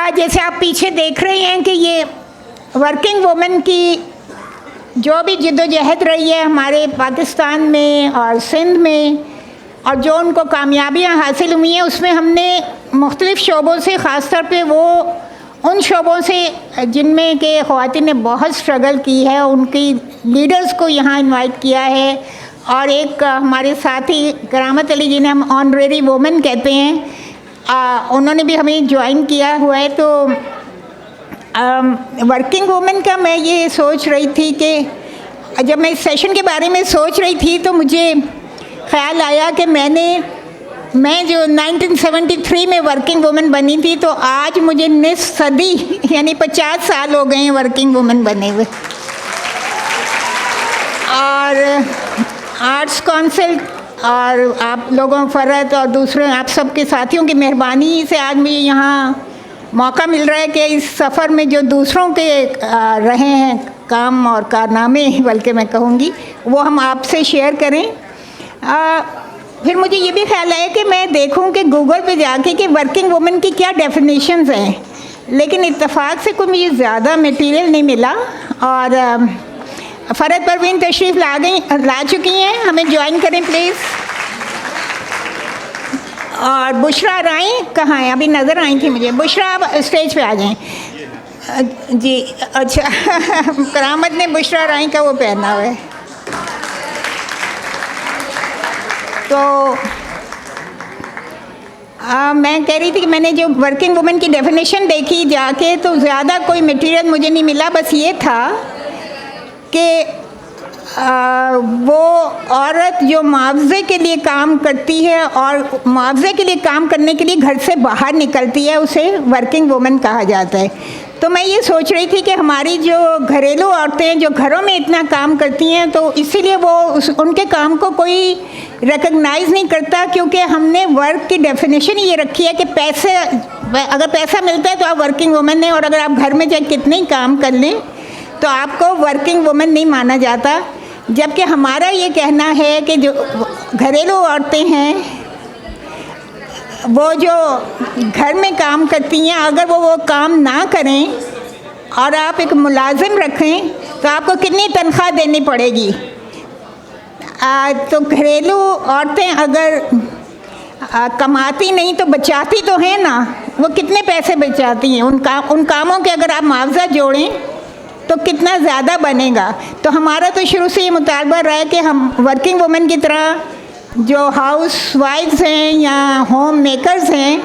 आज जैसे आप पीछे देख रहे हैं कि ये वर्किंग वुमेन की जो भी जिद्दोजहद रही है हमारे पाकिस्तान में और सिंध में, और जो उनको कामयाबियाँ हासिल हुई हैं, उसमें हमने मुख्तलिफ़ शोबों से, ख़ास तौर पे वो उन शोबों से जिनमें के ख़वातीन ने बहुत स्ट्रगल की है, उनकी लीडर्स को यहाँ इनवाइट किया है। और एक हमारे साथी करामत अली जिन्हें हम ऑनरेरी वुमेन कहते हैं, उन्होंने भी हमें ज्वाइन किया हुआ है। तो वर्किंग वुमेन का मैं ये सोच रही थी कि जब मैं इस सेशन के बारे में सोच रही थी तो मुझे ख़्याल आया कि मैं जो 1973 में वर्किंग वुमेन बनी थी, तो आज मुझे निस्फ सदी यानी 50 साल हो गए हैं वर्किंग वुमेन बने हुए। और आर्ट्स काउंसिल और आप लोगों फ़रत और दूसरे आप सबके साथियों की मेहरबानी से आज मुझे यहाँ मौका मिल रहा है कि इस सफ़र में जो दूसरों के रहे हैं काम और कारनामे, बल्कि मैं कहूँगी, वो हम आपसे शेयर करें। फिर मुझे ये भी ख्याल आया कि मैं देखूं कि गूगल पे जाके कि वर्किंग वुमेन की क्या डेफिनेशंस हैं, लेकिन इत्तेफाक से कोई मुझे ज़्यादा मटेरियल नहीं मिला। और फ़रत परवीन तशरीफ़ ला चुकी हैं, हमें ज्वाइन करें प्लीज़। और बुशरा राय कहाँ है? अभी नज़र आई थी मुझे। बुशरा आप स्टेज पे आ जाएं। जी अच्छा करामत ने बुशरा राय का वो पहना हुआ है। तो मैं कह रही थी कि मैंने जो वर्किंग वुमेन की डेफिनेशन देखी जाके, तो ज़्यादा कोई मटेरियल मुझे नहीं मिला। बस ये था कि वो औरत जो मुआवजे के लिए काम करती है और मुआवजे के लिए काम करने के लिए घर से बाहर निकलती है, उसे वर्किंग वुमेन कहा जाता है। तो मैं ये सोच रही थी कि हमारी जो घरेलू औरतें जो घरों में इतना काम करती हैं, तो इसीलिए वो उनके काम को कोई रिकग्नाइज़ नहीं करता, क्योंकि हमने वर्क की डेफिनेशन ये रखी है कि पैसे, अगर पैसा मिलता है तो आप वर्किंग वुमेन हैं, और अगर आप घर में चाहे कितने ही काम कर लें तो आपको वर्किंग वुमेन नहीं माना जाता। जबकि हमारा ये कहना है कि जो घरेलू औरतें हैं वो जो घर में काम करती हैं, अगर वो काम ना करें और आप एक मुलाजिम रखें तो आपको कितनी तनख्वाह देनी पड़ेगी। तो घरेलू औरतें अगर कमाती नहीं तो बचाती तो हैं ना, वो कितने पैसे बचाती हैं। उन कामों के अगर आप मुआवजा जोड़ें तो कितना ज़्यादा बनेगा। तो हमारा तो शुरू से ये मुतालबा रहा है कि हम वर्किंग वुमेन की तरह जो हाउस वाइफ्स हैं या होम मेकर्स हैं,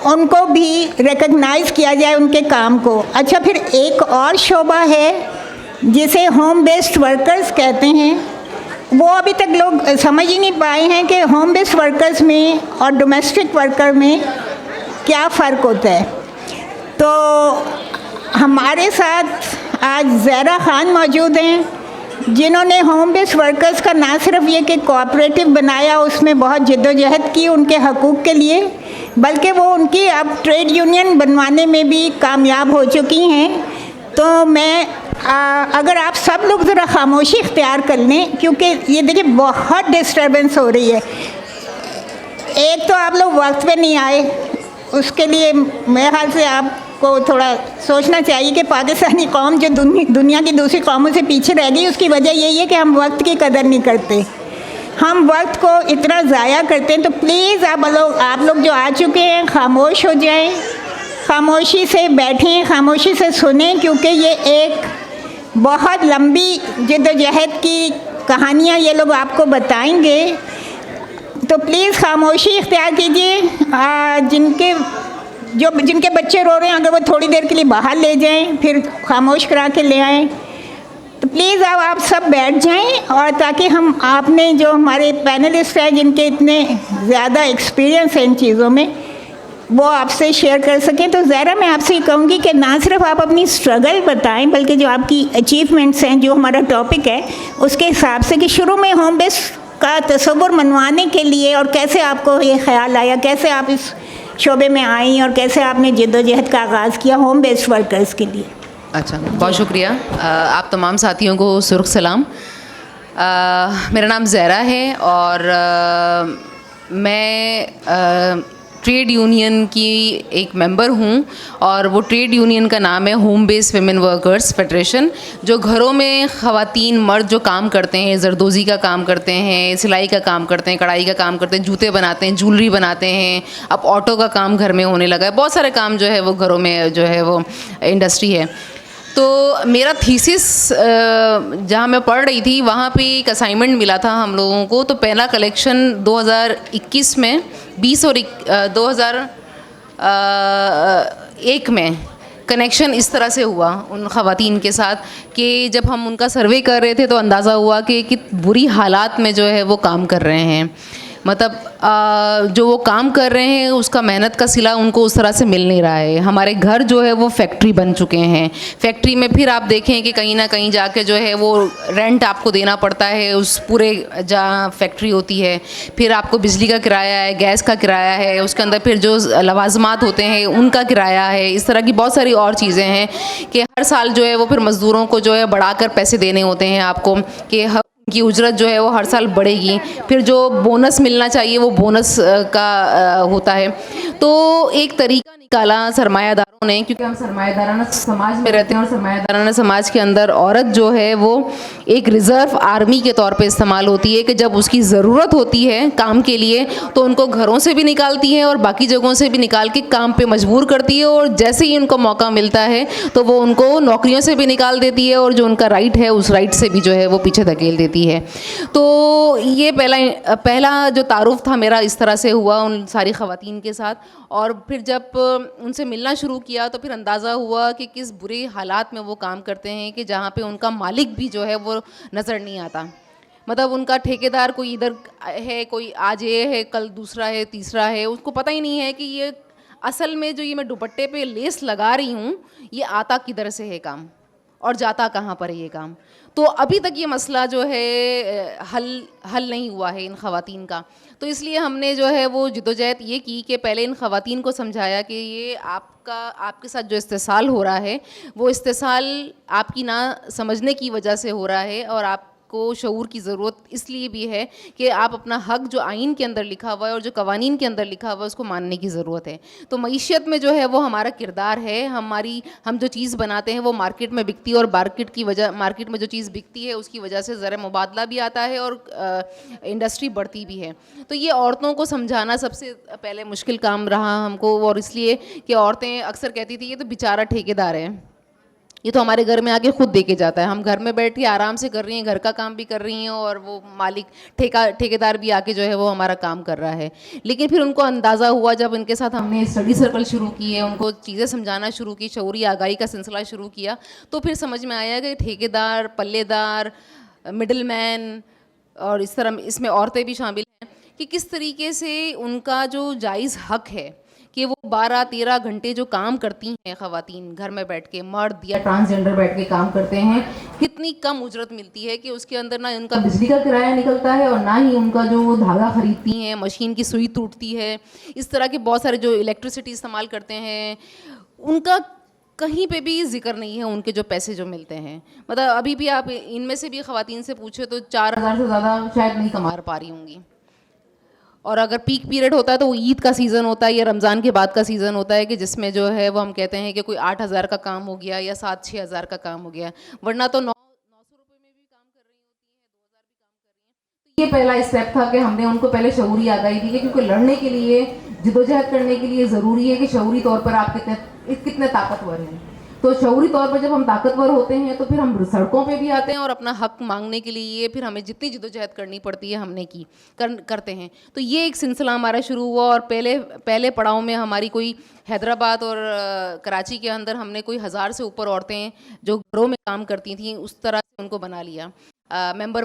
उनको भी रिकग्नाइज़ किया जाए उनके काम को। अच्छा, फिर एक और शोबा है जिसे होम बेस्ड वर्कर्स कहते हैं। वो अभी तक लोग समझ ही नहीं पाए हैं कि होम बेस्ड वर्कर्स में और डोमेस्टिक वर्कर में क्या फ़र्क होता है। तो हमारे साथ आज ज़हरा खान मौजूद हैं, जिन्होंने होम बेस्ड वर्कर्स का ना सिर्फ ये कि कोऑपरेटिव बनाया, उसमें बहुत जद्दोजहद की उनके हकूक़ के लिए, बल्कि वो उनकी अब ट्रेड यूनियन बनवाने में भी कामयाब हो चुकी हैं। तो मैं अगर आप सब लोग ज़रा खामोशी इख्तियार कर लें, क्योंकि ये देखिए बहुत डिस्टर्बेंस हो रही है। एक तो आप लोग वक्त पे नहीं आए, उसके लिए मेरे ख्याल से आपको थोड़ा सोचना चाहिए कि पाकिस्तानी कौम जो दुनिया की दूसरी कौमों से पीछे रह गई, उसकी वजह यही है कि हम वक्त की कदर नहीं करते, हम वक्त को इतना ज़ाया करते हैं। तो प्लीज़ आप लोग जो आ चुके हैं खामोश हो जाएं, खामोशी से बैठें, खामोशी से सुनें, क्योंकि ये एक बहुत लंबी जद्दोजहद की कहानियाँ ये लोग आपको बताएंगे। तो प्लीज़ खामोशी इख्तियार कीजिए। जिनके बच्चे रो रहे हैं, अगर वो थोड़ी देर के लिए बाहर ले जाएं, फिर खामोश करा के ले आएँ। तो प्लीज़ आप सब बैठ जाएं, और ताकि हम आपने जो हमारे पैनलिस्ट हैं जिनके इतने ज़्यादा एक्सपीरियंस है इन चीज़ों में, वो आपसे शेयर कर सकें। तो ज़हरा, मैं आपसे ये कहूँगी कि ना सिर्फ आप अपनी स्ट्रगल बताएं, बल्कि जो आपकी अचीवमेंट्स हैं, जो हमारा टॉपिक है, उसके हिसाब से कि शुरू में होम बेस्ड का तस्वुर मनवाने के लिए और कैसे आपको ये ख्याल आया, कैसे आप इस शोबे में आई और कैसे आपने जद्दोजहद का आगाज़ किया होम बेस्ड वर्कर्स के लिए। अच्छा, बहुत शुक्रिया। आप तमाम साथियों को सुर्ख सलाम। मेरा नाम ज़हरा है और मैं ट्रेड यूनियन की एक मेंबर हूँ और वो ट्रेड यूनियन का नाम है home based women workers federation, जो घरों में ख़वातीन मर्द जो काम करते हैं, जरदोज़ी का काम करते हैं, सिलाई का काम करते हैं, कढ़ाई का काम करते हैं, जूते बनाते हैं, ज्वेलरी बनाते हैं, अब ऑटो का काम घर में होने लगा है, बहुत सारे काम जो है वो घरों में जो है वो इंडस्ट्री है। तो मेरा थीसिस जहाँ मैं पढ़ रही थी वहाँ पे एक असाइनमेंट मिला था हम लोगों को। तो पहला कलेक्शन 2021 में 20 और 2001 में कनेक्शन इस तरह से हुआ उन ख़वातीन के साथ कि जब हम उनका सर्वे कर रहे थे तो अंदाज़ा हुआ कि बुरी हालात में जो है वो काम कर रहे हैं। मतलब जो वो काम कर रहे हैं उसका मेहनत का सिला उनको उस तरह से मिल नहीं रहा है। हमारे घर जो है वो फैक्ट्री बन चुके हैं। फैक्ट्री में फिर आप देखें कि कहीं ना कहीं जाके जो है वो रेंट आपको देना पड़ता है उस पूरे जहाँ फैक्ट्री होती है। फिर आपको बिजली का किराया है, गैस का किराया है, उसके अंदर फिर जो लवाजमात होते हैं उनका किराया है। इस तरह की बहुत सारी और चीज़ें हैं कि हर साल जो है वो फिर मज़दूरों को जो है बढ़ाकर पैसे देने होते हैं आपको कि की उजरत जो है वो हर साल बढ़ेगी। फिर जो बोनस मिलना चाहिए वो बोनस का होता है। तो एक तरीका निकाला सरमायादारों ने, क्योंकि हम सरमायादाराना समाज में रहते हैं और सरमायादाराना समाज के अंदर औरत जो है वो एक रिज़र्व आर्मी के तौर पे इस्तेमाल होती है कि जब उसकी ज़रूरत होती है काम के लिए तो उनको घरों से भी निकालती है और बाकी जगहों से भी निकाल के काम पे मजबूर करती है, और जैसे ही उनको मौका मिलता है तो वो उनको नौकरियों से भी निकाल देती है और जो उनका राइट है उस राइट से भी जो है वो पीछे धकेल देती है। तो ये पहला जो तारुफ था मेरा इस तरह से हुआ उन सारी ख़वातीन के साथ। और फिर जब उनसे मिलना शुरू किया तो फिर अंदाज़ा हुआ कि किस बुरे हालात में वो काम करते हैं कि जहाँ पे उनका मालिक भी जो है वो नज़र नहीं आता। मतलब उनका ठेकेदार कोई इधर है, कोई आज ये है, कल दूसरा है, तीसरा है, उसको पता ही नहीं है कि ये असल में जो ये मैं दुपट्टे पे लेस लगा रही हूँ ये आता किधर से है काम और जाता कहाँ पर है ये काम। तो अभी तक ये मसला जो है हल नहीं हुआ है इन ख़वातीन का। तो इसलिए हमने जो है वो जिद्दोजहद ये की कि पहले इन ख़वातीन को समझाया कि ये आपके साथ जो इस्तेसाल हो रहा है वो इस्तेसाल आपकी ना समझने की वजह से हो रहा है, और आपको शऊर की ज़रूरत इसलिए भी है कि आप अपना हक़ जो आइन के अंदर लिखा हुआ है और जो कवानीन के अंदर लिखा हुआ है उसको मानने की ज़रूरत है। तो मईशत में जो है वो हमारा किरदार है, हम जो चीज़ बनाते हैं वो मार्केट में बिकती है, और मार्केट में जो चीज़ बिकती है उसकी वजह से ज़र मुबादला भी आता है और इंडस्ट्री बढ़ती भी है। तो ये औरतों को समझाना सबसे पहले मुश्किल काम रहा हमको, और इसलिए कि औरतें अक्सर कहती थी ये तो बेचारा ठेकेदार है, ये तो हमारे घर में आके खुद दे के जाता है, हम घर में बैठ के आराम से कर रही हैं, घर का काम भी कर रही हैं और वो मालिक ठेकेदार भी आके जो है वो हमारा काम कर रहा है। लेकिन फिर उनको अंदाज़ा हुआ जब उनके साथ हमने स्टडी सर्कल शुरू किए, उनको चीज़ें समझाना शुरू की, शऊरी आगाही का सिलसिला शुरू किया, तो फिर समझ में आया कि ठेकेदार, पल्लेदार, मिडल मैन और इस तरह इसमें औरतें भी शामिल हैं कि किस तरीके से उनका जो जायज़ हक़ है कि वो 12-13 घंटे जो काम करती हैं ख़वातीन घर में बैठ के, मर्द या ट्रांसजेंडर बैठ के काम करते हैं, कितनी कम उजरत मिलती है कि उसके अंदर ना उनका बिजली का किराया निकलता है और ना ही उनका जो वो धागा ख़रीदती हैं, मशीन की सुई टूटती है, इस तरह के बहुत सारे जो इलेक्ट्रिसिटी इस्तेमाल करते हैं उनका कहीं पे भी जिक्र नहीं है उनके जो पैसे जो मिलते हैं। मतलब अभी भी आप इनमें से भी ख़वातीन से पूछे तो 4,000 से ज़्यादा शायद नहीं कमा पा रही होंगी। और अगर पीक पीरियड होता है तो वो ईद का सीज़न होता है या रमज़ान के बाद का सीज़न होता है कि जिसमें जो है वो हम कहते हैं कि कोई 8,000 का काम हो गया या 7-6 हज़ार का काम हो गया, वरना तो 900 रुपये में भी काम कर रही होती हैं, 2,000 भी काम कर रही हैं। तो ये पहला स्टेप था कि हमने उनको पहले शऊरी आगाही दी, क्योंकि लड़ने के लिए, जिद्दोजहद करने के लिए ज़रूरी है कि शऊरी तौर पर आप कितने ताकतवर हैं। तो शऊरी तौर पर जब हम ताकतवर होते हैं तो फिर हम सड़कों पे भी आते हैं और अपना हक मांगने के लिए फिर हमें जितनी जिद्दोजहद करनी पड़ती है हमने की करते हैं। तो ये एक सिलसिला हमारा शुरू हुआ, और पहले पड़ाव में हमारी कोई हैदराबाद और कराची के अंदर हमने कोई 1000 से ऊपर औरतें जो घरों में काम करती थीं उस तरह से उनको बना लिया, मेंबर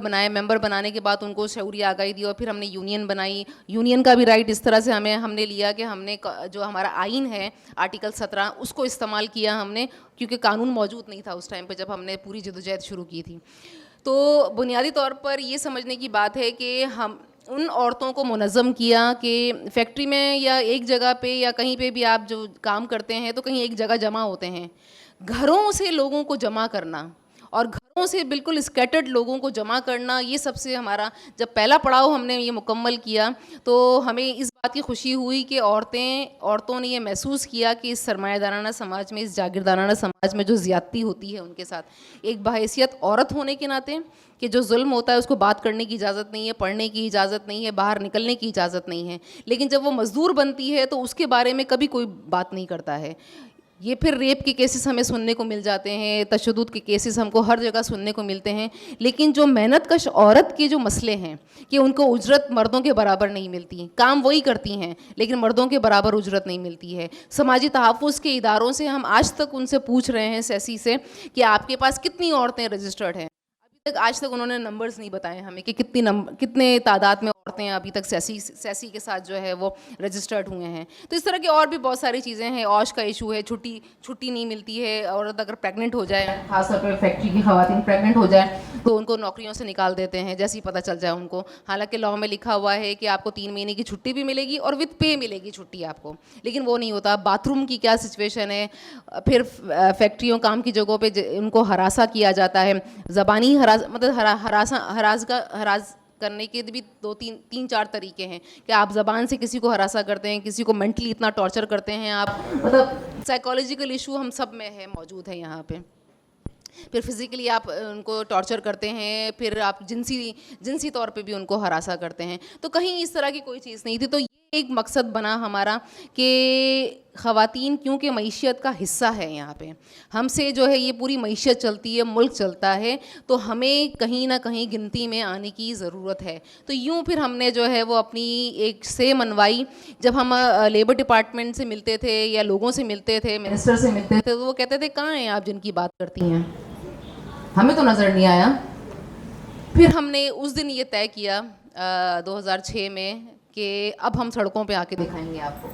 बनाने के बाद उनको शऊरी आगाही दी, और फिर हमने यूनियन बनाई। यूनियन का भी राइट इस तरह से हमने लिया कि हमने जो हमारा आइन है आर्टिकल 17 उसको इस्तेमाल किया हमने, क्योंकि कानून मौजूद नहीं था उस टाइम पे जब हमने पूरी जद्दोजहद शुरू की थी। तो बुनियादी तौर पर ये समझने की बात है कि हम उन औरतों को मुनज़्ज़म किया कि फैक्ट्री में या एक जगह पे या कहीं पे भी आप जो काम करते हैं तो कहीं एक जगह जमा होते हैं, घरों से लोगों को जमा करना और घरों से बिल्कुल स्कैटर्ड लोगों को जमा करना, ये सबसे हमारा जब पहला पड़ाव हमने ये मुकम्मल किया तो हमें इस बात की खुशी हुई कि औरतों ने ये महसूस किया कि इस सरमायादाराना समाज में, इस जागीरदाराना समाज में जो ज़्यादती होती है उनके साथ, एक बहैसियत औरत होने के नाते कि जो जुल्म होता है उसको बात करने की इजाज़त नहीं है, पढ़ने की इजाज़त नहीं है, बाहर निकलने की इजाज़त नहीं है, लेकिन जब वो मज़दूर बनती है तो उसके बारे में कभी कोई बात नहीं करता है। ये फिर रेप के केसेस हमें सुनने को मिल जाते हैं, तशद्दुद के केसेस हमको हर जगह सुनने को मिलते हैं, लेकिन जो मेहनतकश औरत के जो मसले हैं कि उनको उजरत मर्दों के बराबर नहीं मिलती, काम वही करती हैं लेकिन मर्दों के बराबर उजरत नहीं मिलती है। समाजी तहफ़्फ़ुज़ के इदारों से हम आज तक उनसे पूछ रहे हैं, सेसी से, कि आपके पास कितनी औरतें रजिस्टर्ड हैं। आज तक उन्होंने नंबर्स नहीं बताए हमें कि कितने तादाद में औरतें अभी तक सेसी के साथ जो है वो रजिस्टर्ड हुए हैं। तो इस तरह की और भी बहुत सारी चीज़ें हैं। औश का इशू है, छुट्टी नहीं मिलती है। औरत अगर प्रेग्नेंट हो जाए, खासतौर पर फैक्ट्री की ख़वातीन प्रेग्नेंट हो जाए तो उनको नौकरियों से निकाल देते हैं जैसे ही पता चल जाए उनको। हालांकि लॉ में लिखा हुआ है कि आपको 3 महीने की छुट्टी भी मिलेगी और विद पे मिलेगी छुट्टी आपको, लेकिन वो नहीं होता। बाथरूम की क्या सिचुएशन है, फिर फैक्ट्रियों काम की जगहों पे उनको हरासा किया जाता है, ज़बानी हरास करने के भी 2-3-4 तरीके हैं कि आप ज़बान से किसी को हरासा करते हैं, किसी को मेंटली इतना टॉर्चर करते हैं आप, मतलब साइकोलॉजिकल इशू हम सब में है, मौजूद है यहाँ पे। फिर फिज़िकली आप उनको टॉर्चर करते हैं, फिर आप जिनसी तौर पे भी उनको हरासा करते हैं। तो कहीं इस तरह की कोई चीज़ नहीं थी। तो ये एक मकसद बना हमारा कि ख़वातीन क्योंकि मईशत का हिस्सा है, यहाँ पे हमसे जो है ये पूरी मईशत चलती है, मुल्क चलता है, तो हमें कहीं ना कहीं गिनती में आने की ज़रूरत है। तो यूँ फिर हमने जो है वो अपनी एक से मनवाई। जब हम लेबर डिपार्टमेंट से मिलते थे या लोगों से मिलते थे, मिनिस्टर से मिलते थे, तो वो कहते थे कहाँ हैं आप जिनकी बात करती हैं, हमें तो नज़र नहीं आया। फिर हमने उस दिन ये तय किया 2006 में कि अब हम सड़कों पे आके दिखाएंगे आपको।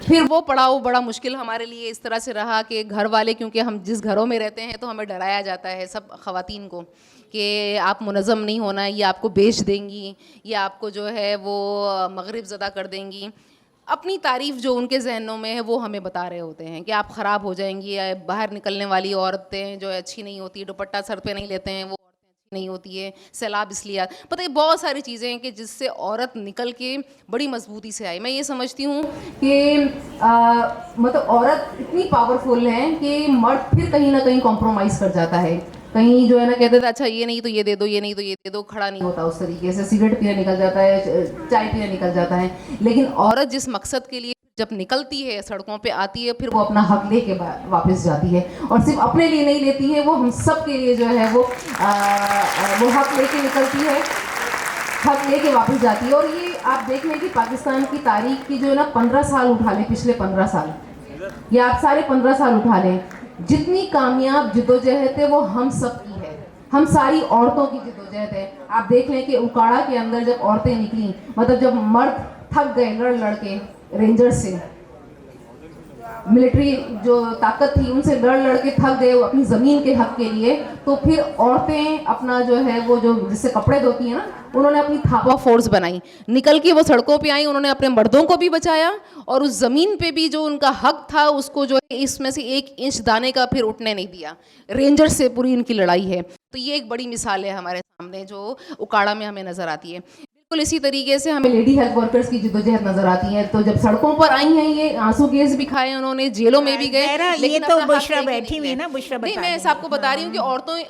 फिर वो पड़ाव बड़ा मुश्किल हमारे लिए इस तरह से रहा कि घर वाले, क्योंकि हम जिस घरों में रहते हैं तो हमें डराया जाता है सब ख़वातीन को कि आप मुनज़्ज़म नहीं होना है, ये आपको बेच देंगी, ये आपको जो है वो मगरिब ज़दा कर देंगी। अपनी तारीफ़ जो उनके जहनों में है वो हमें बता रहे होते हैं कि आप ख़राब हो जाएंगी, या बाहर निकलने वाली औरतें जो अच्छी नहीं होती, दुपट्टा सर पे नहीं लेते हैं, वो औरतें अच्छी नहीं होती है, सैलाब इसलिए, पता है बहुत सारी चीज़ें हैं कि जिससे औरत निकल के बड़ी मजबूती से आई। मैं ये समझती हूँ कि मतलब औरत इतनी पावरफुल है कि मर्द फिर कहीं ना कहीं कॉम्प्रोमाइज़ कर जाता है। कहीं जो है ना कहते थे अच्छा ये नहीं तो ये दे दो, ये नहीं तो ये दे दो, खड़ा नहीं होता उस तरीके से, सिगरेट पीने निकल जाता है, चाय पीने निकल जाता है। लेकिन औरत जिस मकसद के लिए जब निकलती है, सड़कों पे आती है, फिर वो अपना हक लेके वापस जाती है, और सिर्फ अपने लिए नहीं लेती है, वो हम सब के लिए जो है वो हक लेके निकलती है, हक लेके वापस जाती है। और ये आप देख लें कि पाकिस्तान की तारीख की जो है ना 15 साल उठा लें, पिछले 15 साल या आप सारे 15 साल उठा लें, जितनी कामयाब जिद्दोजहद है वो हम सब की है, हम सारी औरतों की जिद्दोजहद है। आप देख लें कि उकाड़ा के अंदर जब औरतें निकली, मतलब जब मर्द थक गए लड़ के रेंजर्स से, मिलिट्री जो ताकत थी उनसे लड़ के थक गए अपनी ज़मीन के हक के लिए, तो फिर औरतें अपना जो है वो जो जिससे कपड़े धोती हैं ना, उन्होंने अपनी थापा फोर्स बनाई, निकल के वो सड़कों पे आई, उन्होंने अपने मर्दों को भी बचाया और उस ज़मीन पे भी जो उनका हक था उसको जो है इसमें से 1 इंच दाने का फिर उठने नहीं दिया। रेंजर से पूरी इनकी लड़ाई है। तो ये एक बड़ी मिसाल है हमारे सामने जो उकाड़ा में हमें नज़र आती है। बिल्कुल इसी तरीके से हमें लेडी हेल्थ वर्कर्स की जिद्दोजहद नजर आती है। तो जब सड़कों पर आई हैं, ये आंसू गैस भी खाए उन्होंने, जेलों में भी गए, लेकिन तो बुशरा बैठी हुई ना, बुशरा नहीं, मैं आपको बता रही हूँ कि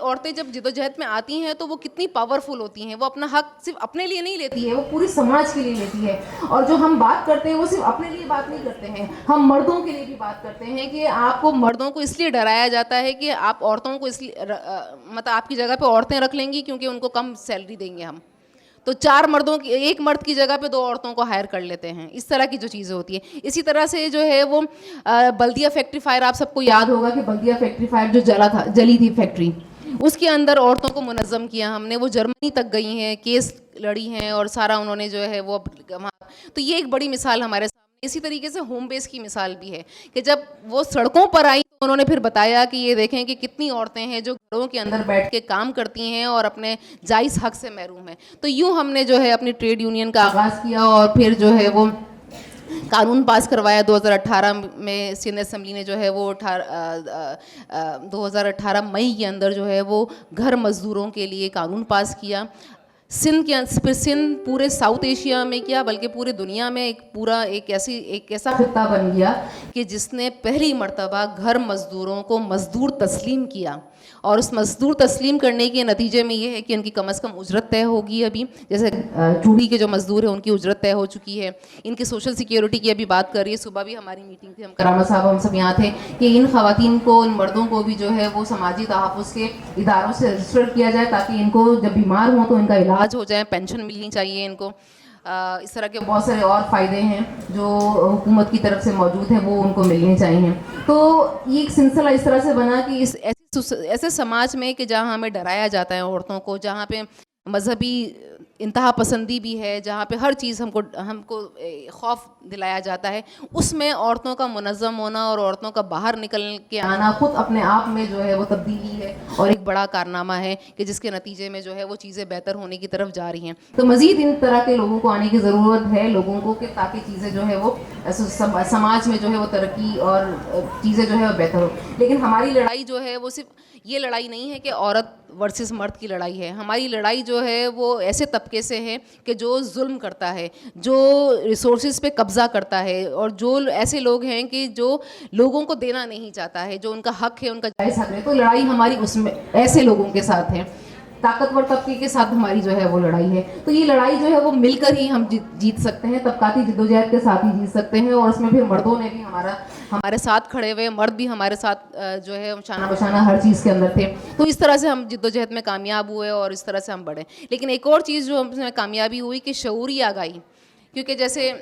औरतें जब जिद्दोजहद में आती हैं तो वो कितनी पावरफुल होती हैं। वो अपना हक सिर्फ अपने लिए नहीं लेती है, वो पूरी समाज के लिए लेती है। और जो हम बात करते हैं वो सिर्फ अपने लिए बात नहीं करते हैं, हम मर्दों के लिए भी बात करते हैं कि आपको मर्दों को इसलिए डराया जाता है कि आप औरतों को इसलिए मतलब आपकी जगह पे औरतें रख लेंगी क्योंकि उनको कम सैलरी देंगे हम, तो 4 मर्दों की, 1 मर्द की जगह पे 2 औरतों को हायर कर लेते हैं। इस तरह की जो चीज़ें होती हैं। इसी तरह से जो है वो बल्दिया फैक्ट्री फायर, आप सबको याद होगा कि बल्दिया फैक्ट्री फायर जो जली थी फैक्ट्री, उसके अंदर औरतों को मुनज़्ज़म किया हमने। वो जर्मनी तक गई हैं, केस लड़ी हैं और सारा उन्होंने जो है वो, तो ये एक बड़ी मिसाल हमारे सामने। इसी तरीके से होम बेस की मिसाल भी है कि जब वो सड़कों पर आई तो उन्होंने फिर बताया कि ये देखें कि कितनी औरतें हैं जो घरों के अंदर बैठ के काम करती हैं और अपने जायज़ हक से महरूम हैं। तो यूँ हमने जो है अपनी ट्रेड यूनियन का आगाज़ किया और फिर जो है वो कानून पास करवाया 2018 में। सिंध असेंबली ने जो है वो 2018 मई के अंदर जो है वो घर मज़दूरों के लिए कानून पास किया। सिंध पूरे साउथ एशिया में क्या बल्कि पूरे दुनिया में एक ऐसा खित्ता बन गया कि जिसने पहली मर्तबा घर मज़दूरों को मज़दूर तस्लीम किया। और उस मज़दूर तस्लीम करने के नतीजे में ये है कि उनकी कम से कम उजरत तय होगी। अभी जैसे चूड़ी के जो मज़दूर हैं उनकी उजरत तय हो चुकी है। इनकी सोशल सिक्योरिटी की अभी बात कर रही है। सुबह भी हमारी मीटिंग थी, हम करामा साहब हम सब यहाँ थे कि इन ख़वातीन को, इन मर्दों को भी जो है वो समाजी तहफ़्फ़ुज़ के इदारों से रजिस्टर किया जाए ताकि इनको जब बीमार हों तो इनका इलाज हो जाए, पेंशन मिलनी चाहिए इनको। इस तरह के बहुत सारे और फ़ायदे हैं जो हुकूमत की तरफ से मौजूद हैं, वो उनको मिलने चाहिए। तो ये एक सिलसिला इस तरह से बना कि ऐसे समाज में कि जहाँ हमें डराया जाता है औरतों को, जहाँ पे मजहबी इंतहा पसंदी भी है, जहाँ पे हर चीज़ हमको खौफ दिलाया जाता है, उसमें औरतों का मुनज़्ज़म होना और औरतों का बाहर निकल के आना खुद अपने आप में जो है वो तब्दीली है और एक बड़ा कारनामा है कि जिसके नतीजे में जो है वो चीज़ें बेहतर होने की तरफ जा रही हैं। तो मज़ीद इन तरह के लोगों को आने की ज़रूरत है, लोगों को, कि ताकि चीज़ें जो है वो समाज में जो है वो तरक्की और चीज़ें जो है वो बेहतर हो। लेकिन हमारी लड़ाई जो है वो सिर्फ ये लड़ाई नहीं है कि औरत वर्सेस मर्द की लड़ाई है। हमारी लड़ाई जो है वो ऐसे तबके से है कि जो जुल्म करता है, जो रिसोर्सेज पे कब्ज़ा करता है और जो ऐसे लोग हैं कि जो लोगों को देना नहीं चाहता है, जो उनका हक है, उनका जायज़ हक है। तो लड़ाई हमारी उसमें ऐसे लोगों के साथ है, ताकतवर तबके के साथ हमारी जो है वो लड़ाई है। तो ये लड़ाई जो है वो मिलकर ही हम जीत सकते हैं, तबकाती जिद्दोजहद के साथ ही जीत सकते हैं। और उसमें फिर मर्दों ने भी हमारे साथ खड़े हुए, मर्द भी हमारे साथ जो है शाना बशाना हर चीज़ के अंदर थे। तो इस तरह से हम जिद्दोजहद में कामयाब हुए और इस तरह से हम बढ़े। लेकिन एक और चीज़ जो हमें कामयाबी हुई कि शऊरी आगाही, क्योंकि जैसे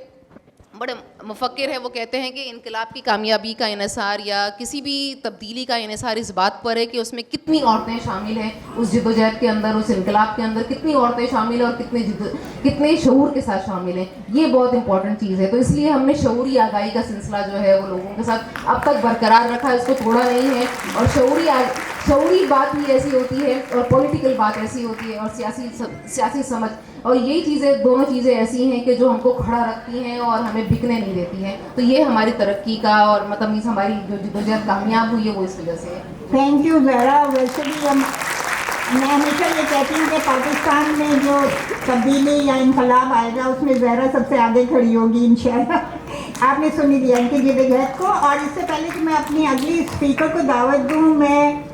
बड़े मुफक्किर है वो कहते हैं कि इनकलाब की कामयाबी का इन्हिसार या किसी भी तब्दीली का इन्हिसार इस बात पर है कि उसमें कितनी औरतें शामिल हैं, उस जिद्दोजहद के अंदर, उस इनकलाब के अंदर कितनी औरतें शामिल हैं और कितने शऊर के साथ शामिल हैं। ये बहुत इंपॉर्टेंट चीज़ है। तो इसलिए हमने शऊरी आगाही का सिलसिला जो है वो लोगों के साथ अब तक बरकरार रखा है, उसको तोड़ा नहीं है। और शऊरी बात ही ऐसी होती है और पॉलिटिकल बात ऐसी होती है और सियासी समझ, और यही चीज़ें, दोनों चीज़ें ऐसी हैं कि जो हमको खड़ा रखती हैं और हमें बिकने नहीं देती हैं। तो ये हमारी तरक्की का और मतलब मीन्स हमारी जो जिद्दोजहद कामयाब हुई है वो इस वजह से है। Thank you Zahra. वैसे भी मैं हमेशा ये कहती हूँ कि पाकिस्तान में जो तब्दीली या इनकलाब आएगा उसमें ज़हरा सबसे आगे खड़ी होगी इंशाल्लाह। आपने सुनी दिया इनकी जिद्दोजहद को। और इससे पहले कि मैं अपनी अगली स्पीकर को दावत दूँ, मैं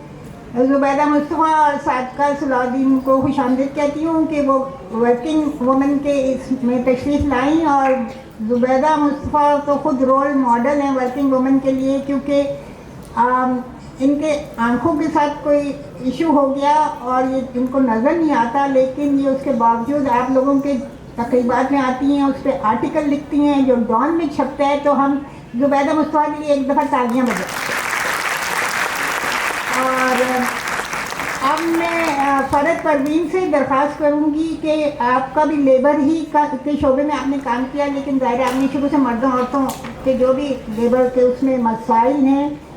ज़ुबैदा मुस्तफ़ा और सादका सलाउद्दीन को खुशामदीद कहती हूँ कि वो वर्किंग वुमेन के इसमें तशरीफ़ लाई। और ज़ुबैदा मुस्तफ़ा तो ख़ुद रोल मॉडल हैं वर्किंग वुमेन के लिए, क्योंकि इनके आँखों के साथ कोई इशू हो गया और ये इनको नज़र नहीं आता, लेकिन ये उसके बावजूद आप लोगों के तकरीबात में आती हैं, उस पर आर्टिकल लिखती हैं जो डॉन में छपता है। तो हम ज़ुबैदा मुस्तफ़ा के लिए एक दफ़ा तालियाँ बजाएं। और अब मैं फ़रद परवीन से दरख्वास्त करूंगी कि आपका भी लेबर ही के शोबे में आपने काम किया, लेकिन ज़ाहिर आपने शुरू से मर्दों औरतों के जो भी लेबर के उसमें मसाइल हैं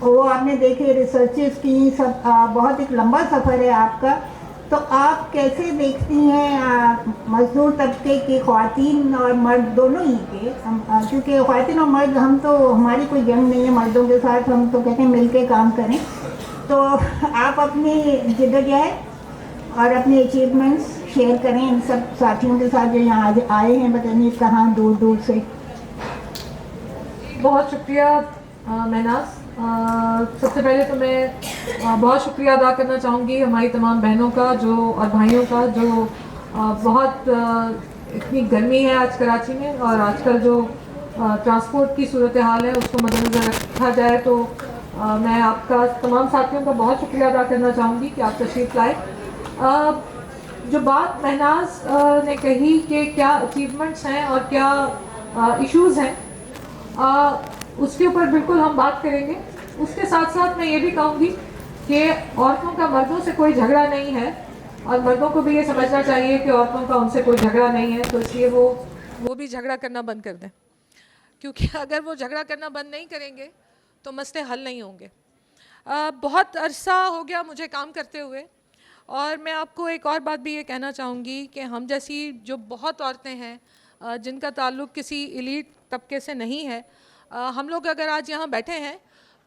वो आपने देखे, रिसर्चेस की, सब बहुत एक लंबा सफ़र है आपका। तो आप कैसे देखती हैं मजदूर तबके के ख़वातीन और मर्द दोनों ही के, क्योंकि ख़वातीन और मर्द हम तो, हमारी कोई जंग नहीं है मर्दों के साथ, हम तो कहते हैं मिल के काम करें। तो आप अपनी जिद्दोजहद और अपने अचीवमेंट्स शेयर करें इन सब साथियों के साथ जो यहाँ आज आए हैं, बताइए कहाँ दूर दूर से। बहुत शुक्रिया महनाज। सबसे पहले तो मैं बहुत शुक्रिया अदा करना चाहूँगी हमारी तमाम बहनों का और भाइयों का जो बहुत इतनी गर्मी है आज कराची में, और आजकल जो ट्रांसपोर्ट की सूरत हाल है उसको मद्देनज़र रखा जाए तो मैं आपका तमाम साथियों का बहुत शुक्रिया अदा करना चाहूँगी कि आप तशरीफ़ लाए। जो बात महनाज ने कही कि क्या अचीवमेंट्स हैं और क्या इश्यूज़ हैं, उसके ऊपर बिल्कुल हम बात करेंगे। उसके साथ साथ मैं ये भी कहूँगी कि औरतों का मर्दों से कोई झगड़ा नहीं है और मर्दों को भी ये समझना चाहिए कि औरतों का उनसे कोई झगड़ा नहीं है। तो इसलिए वो भी झगड़ा करना बंद कर दें, क्योंकि अगर वो झगड़ा करना बंद नहीं करेंगे तो मसले हल नहीं होंगे। बहुत अरसा हो गया मुझे काम करते हुए, और मैं आपको एक और बात भी ये कहना चाहूँगी कि हम जैसी जो बहुत औरतें हैं जिनका ताल्लुक़ किसी एलीट तबके से नहीं है। हम लोग अगर आज यहाँ बैठे हैं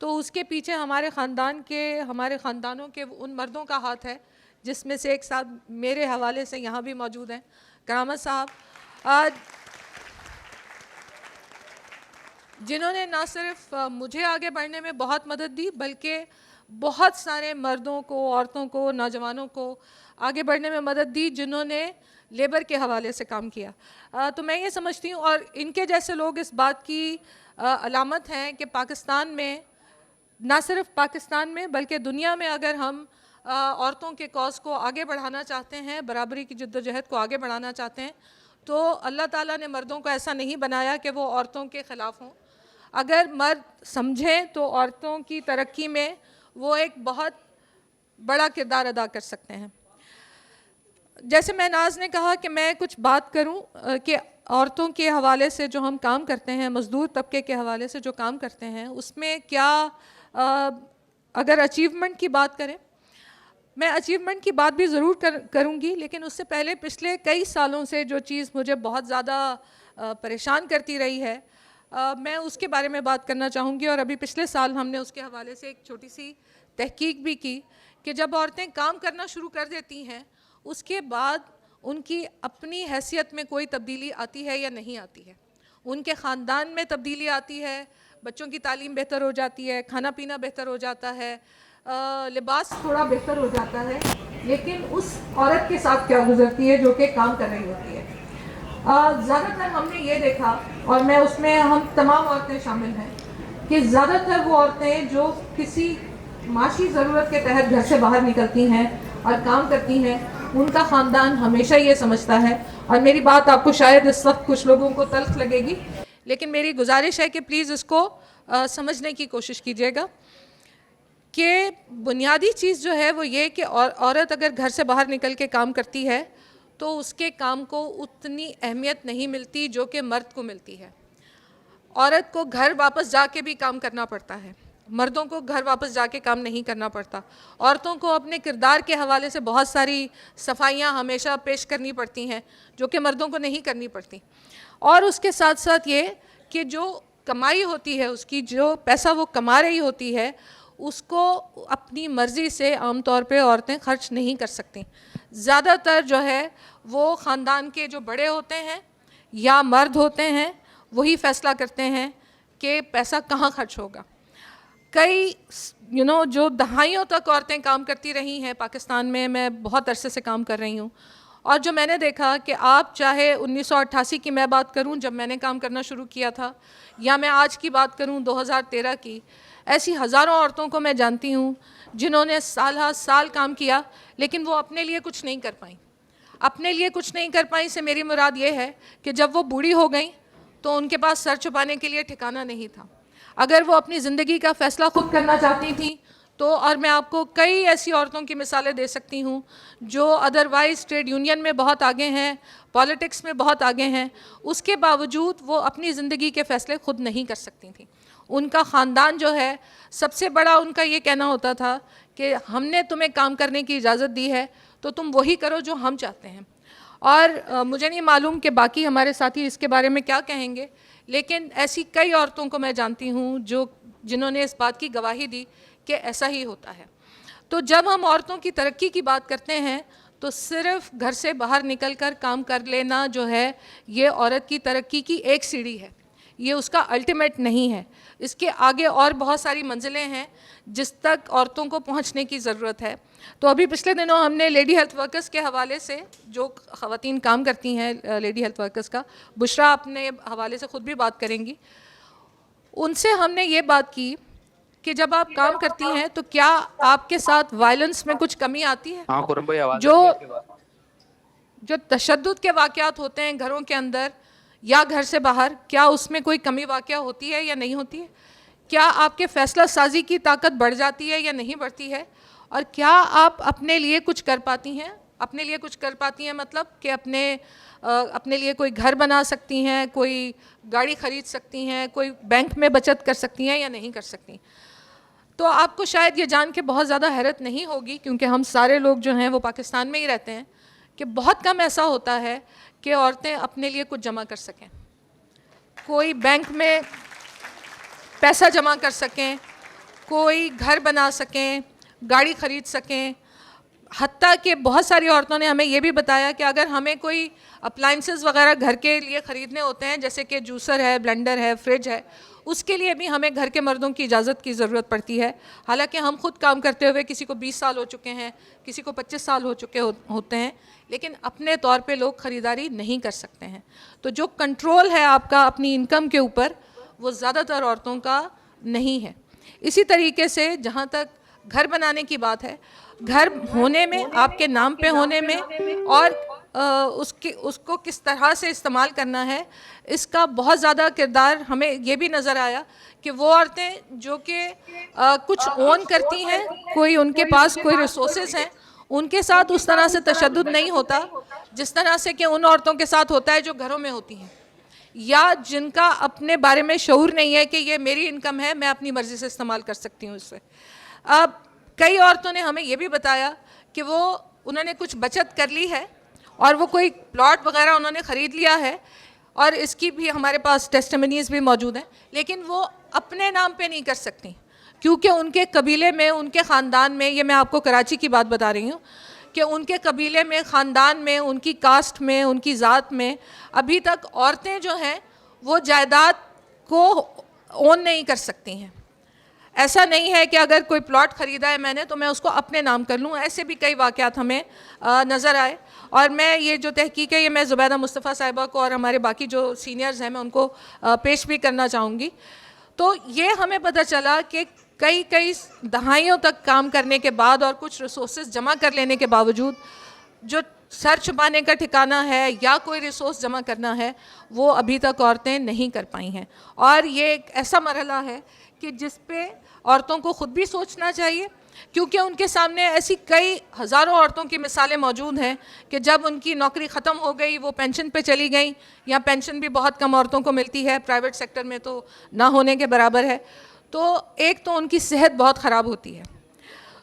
तो उसके पीछे हमारे ख़ानदानों के उन मर्दों का हाथ है, जिसमें से एक साथ मेरे हवाले से यहाँ भी मौजूद हैं, करामत साहब, जिन्होंने ना सिर्फ मुझे आगे बढ़ने में बहुत मदद दी, बल्कि बहुत सारे मर्दों को, औरतों को, नौजवानों को आगे बढ़ने में मदद दी, जिन्होंने लेबर के हवाले से काम किया। तो मैं ये समझती हूँ, और इनके जैसे लोग इस बात की अलामत हैं कि पाकिस्तान में, ना सिर्फ पाकिस्तान में बल्कि दुनिया में, अगर हम औरतों के कॉज को आगे बढ़ाना चाहते हैं, बराबरी की जद्दोजहद को आगे बढ़ाना चाहते हैं, तो अल्लाह ताला ने मर्दों को ऐसा नहीं बनाया कि वो औरतों के ख़िलाफ़ हों। अगर मर्द समझें तो औरतों की तरक्की में वो एक बहुत बड़ा किरदार अदा कर सकते हैं। जैसे महनाज ने कहा कि मैं कुछ बात करूं कि औरतों के हवाले से जो हम काम करते हैं, मज़दूर तबके के हवाले से जो काम करते हैं, उसमें क्या अगर अचीवमेंट की बात करें, मैं अचीवमेंट की बात भी ज़रूर करूँगी, लेकिन उससे पहले पिछले कई सालों से जो चीज़ मुझे बहुत ज़्यादा परेशान करती रही है, मैं उसके बारे में बात करना चाहूँगी। और अभी पिछले साल हमने उसके हवाले से एक छोटी सी तहकीक भी की कि जब औरतें काम करना शुरू कर देती हैं, उसके बाद उनकी अपनी हैसियत में कोई तब्दीली आती है या नहीं आती है। उनके ख़ानदान में तब्दीली आती है, बच्चों की तालीम बेहतर हो जाती है, खाना पीना बेहतर हो जाता है, लिबास थोड़ा बेहतर हो जाता है, लेकिन उस औरत के साथ क्या गुजरती है जो कि काम कर रही होती है। ज़्यादातर हमने ये देखा, और मैं उसमें हम तमाम औरतें शामिल हैं, कि ज़्यादातर वो औरतें जो किसी माशी ज़रूरत के तहत घर से बाहर निकलती हैं और काम करती हैं, उनका ख़ानदान हमेशा ये समझता है, और मेरी बात आपको शायद इस वक्त कुछ लोगों को तल्ख लगेगी, लेकिन मेरी गुजारिश है कि प्लीज़ इसको समझने की कोशिश कीजिएगा कि बुनियादी चीज़ जो है वो ये कि औरत अगर घर से बाहर निकल के काम करती है तो उसके काम को उतनी अहमियत नहीं मिलती जो कि मर्द को मिलती है। औरत को घर वापस जाके भी काम करना पड़ता है, मर्दों को घर वापस जाके काम नहीं करना पड़ता। औरतों को अपने किरदार के हवाले से बहुत सारी सफाइयाँ हमेशा पेश करनी पड़ती हैं जो कि मर्दों को नहीं करनी पड़ती। और उसके साथ साथ ये कि जो कमाई होती है, उसकी जो पैसा वो कमा रही होती है, उसको अपनी मर्ज़ी से आम तौर पे औरतें खर्च नहीं कर सकती। ज़्यादातर जो है वो ख़ानदान के जो बड़े होते हैं या मर्द होते हैं, वही फ़ैसला करते हैं कि पैसा कहाँ खर्च होगा। कई जो दहाइयों तक औरतें काम करती रही हैं पाकिस्तान में, मैं बहुत अरसे से काम कर रही हूँ, और जो मैंने देखा कि आप चाहे 1988 की मैं बात करूँ जब मैंने काम करना शुरू किया था, या मैं आज की बात करूँ 2013 की, ऐसी हज़ारों औरतों को मैं जानती हूँ जिन्होंने साल हा साल काम किया, लेकिन वो अपने लिए कुछ नहीं कर पाई। अपने लिए कुछ नहीं कर पाई से मेरी मुराद ये है कि जब वो बूढ़ी हो गई तो उनके पास सर छुपाने के लिए ठिकाना नहीं था। अगर वो अपनी ज़िंदगी का फ़ैसला खुद करना चाहती थी तो, और मैं आपको कई ऐसी औरतों की मिसालें दे सकती हूँ जो अदरवाइज़ ट्रेड यूनियन में बहुत आगे हैं, पॉलिटिक्स में बहुत आगे हैं, उसके बावजूद वो अपनी ज़िंदगी के फ़ैसले खुद नहीं कर सकती थी। उनका ख़ानदान जो है, सबसे बड़ा उनका ये कहना होता था कि हमने तुम्हें काम करने की इजाज़त दी है तो तुम वही करो जो हम चाहते हैं। और मुझे नहीं मालूम कि बाकी हमारे साथी इसके बारे में क्या कहेंगे, लेकिन ऐसी कई औरतों को मैं जानती हूँ जिन्होंने इस बात की गवाही दी कि ऐसा ही होता है। तो जब हम औरतों की तरक्की की बात करते हैं तो सिर्फ घर से बाहर निकलकर काम कर लेना जो है, ये औरत की तरक्की की एक सीढ़ी है, ये उसका अल्टीमेट नहीं है। इसके आगे और बहुत सारी मंजिलें हैं जिस तक औरतों को पहुंचने की ज़रूरत है। तो अभी पिछले दिनों हमने लेडी हेल्थ वर्कर्स के हवाले से, जो ख़वातीन काम करती हैं लेडी हेल्थ वर्कर्स का, बुशरा अपने हवाले से ख़ुद भी बात करेंगी, उनसे हमने ये बात की कि जब आप काम करती हैं तो क्या आपके साथ वायलेंस में कुछ कमी आती है? जो तशद्दुद के वाक़यात होते हैं घरों के अंदर या घर से बाहर, क्या उसमें कोई कमी वाक़या होती है या नहीं होती है? क्या आपके फ़ैसला साजी की ताकत बढ़ जाती है या नहीं बढ़ती है? और क्या आप अपने लिए कुछ कर पाती हैं? अपने लिए कुछ कर पाती हैं मतलब कि अपने लिए कोई घर बना सकती हैं, कोई गाड़ी ख़रीद सकती हैं, कोई बैंक में बचत कर सकती हैं या नहीं कर सकती? तो आपको शायद ये जान के बहुत ज़्यादा हैरत नहीं होगी, क्योंकि हम सारे लोग जो हैं वो पाकिस्तान में ही रहते हैं, कि बहुत कम ऐसा होता है कि औरतें अपने लिए कुछ जमा कर सकें। कोई बैंक में पैसा जमा कर सकें, कोई घर बना सकें, गाड़ी खरीद सकें। हत्ता कि बहुत सारी औरतों ने हमें ये भी बताया कि अगर हमें कोई अप्लाइंसेस वगैरह घर के लिए ख़रीदने होते हैं, जैसे कि जूसर है, ब्लेंडर है, फ्रिज है, उसके लिए भी हमें घर के मर्दों की इजाज़त की ज़रूरत पड़ती है। हालांकि हम खुद काम करते हुए किसी को 20 साल हो चुके हैं, किसी को 25 साल हो चुके होते हैं, लेकिन अपने तौर पे लोग ख़रीदारी नहीं कर सकते हैं। तो जो कंट्रोल है आपका अपनी इनकम के ऊपर, वो ज़्यादातर औरतों का नहीं है। इसी तरीके से जहाँ तक घर बनाने की बात है, घर होने में, आपके नाम पे होने में, और उसको किस तरह से इस्तेमाल करना है, इसका बहुत ज़्यादा किरदार हमें ये भी नज़र आया कि वो औरतें जो कि कुछ ओन करती हैं, कोई उनके पास कोई रिसोर्सेज हैं, उनके साथ उस तरह से तशद्दुद नहीं होता जिस तरह से कि उन औरतों के साथ होता है जो घरों में होती हैं, या जिनका अपने बारे में शऊर नहीं है कि ये मेरी इनकम है, मैं अपनी मर्ज़ी से इस्तेमाल कर सकती हूँ इससे। अब कई औरतों ने हमें ये भी बताया कि उन्होंने कुछ बचत कर ली है और वो कोई प्लॉट वगैरह उन्होंने ख़रीद लिया है, और इसकी भी हमारे पास टेस्टिमनीज़ भी मौजूद हैं, लेकिन वो अपने नाम पे नहीं कर सकती क्योंकि उनके कबीले में, उनके ख़ानदान में, ये मैं आपको कराची की बात बता रही हूँ कि उनके कबीले में, ख़ानदान में, उनकी कास्ट में, उनकी ज़ात में अभी तक औरतें जो हैं वो जायदाद को ओन नहीं कर सकती हैं। ऐसा नहीं है कि अगर कोई प्लॉट ख़रीदा है मैंने तो मैं उसको अपने नाम कर लूँ। ऐसे भी कई वाक़यात हमें नज़र आए, और मैं ये जो तहकीक है ये मैं ज़ुबैदा मुस्तफ़ा साहिबा को और हमारे बाकी जो सीनियर्स हैं मैं उनको पेश भी करना चाहूँगी। तो ये हमें पता चला कि कई दहाइयों तक काम करने के बाद और कुछ रिसोर्सेज जमा कर लेने के बावजूद जो सर छुपाने का ठिकाना है या कोई रिसोर्स जमा करना है वो अभी तक औरतें नहीं कर पाई हैं। और ये एक ऐसा मरहला है कि जिस पे औरतों को ख़ुद भी सोचना चाहिए, क्योंकि उनके सामने ऐसी कई हज़ारों औरतों की मिसालें मौजूद हैं कि जब उनकी नौकरी ख़त्म हो गई, वो पेंशन पे चली गई, या पेंशन भी बहुत कम औरतों को मिलती है, प्राइवेट सेक्टर में तो ना होने के बराबर है। तो एक तो उनकी सेहत बहुत ख़राब होती है,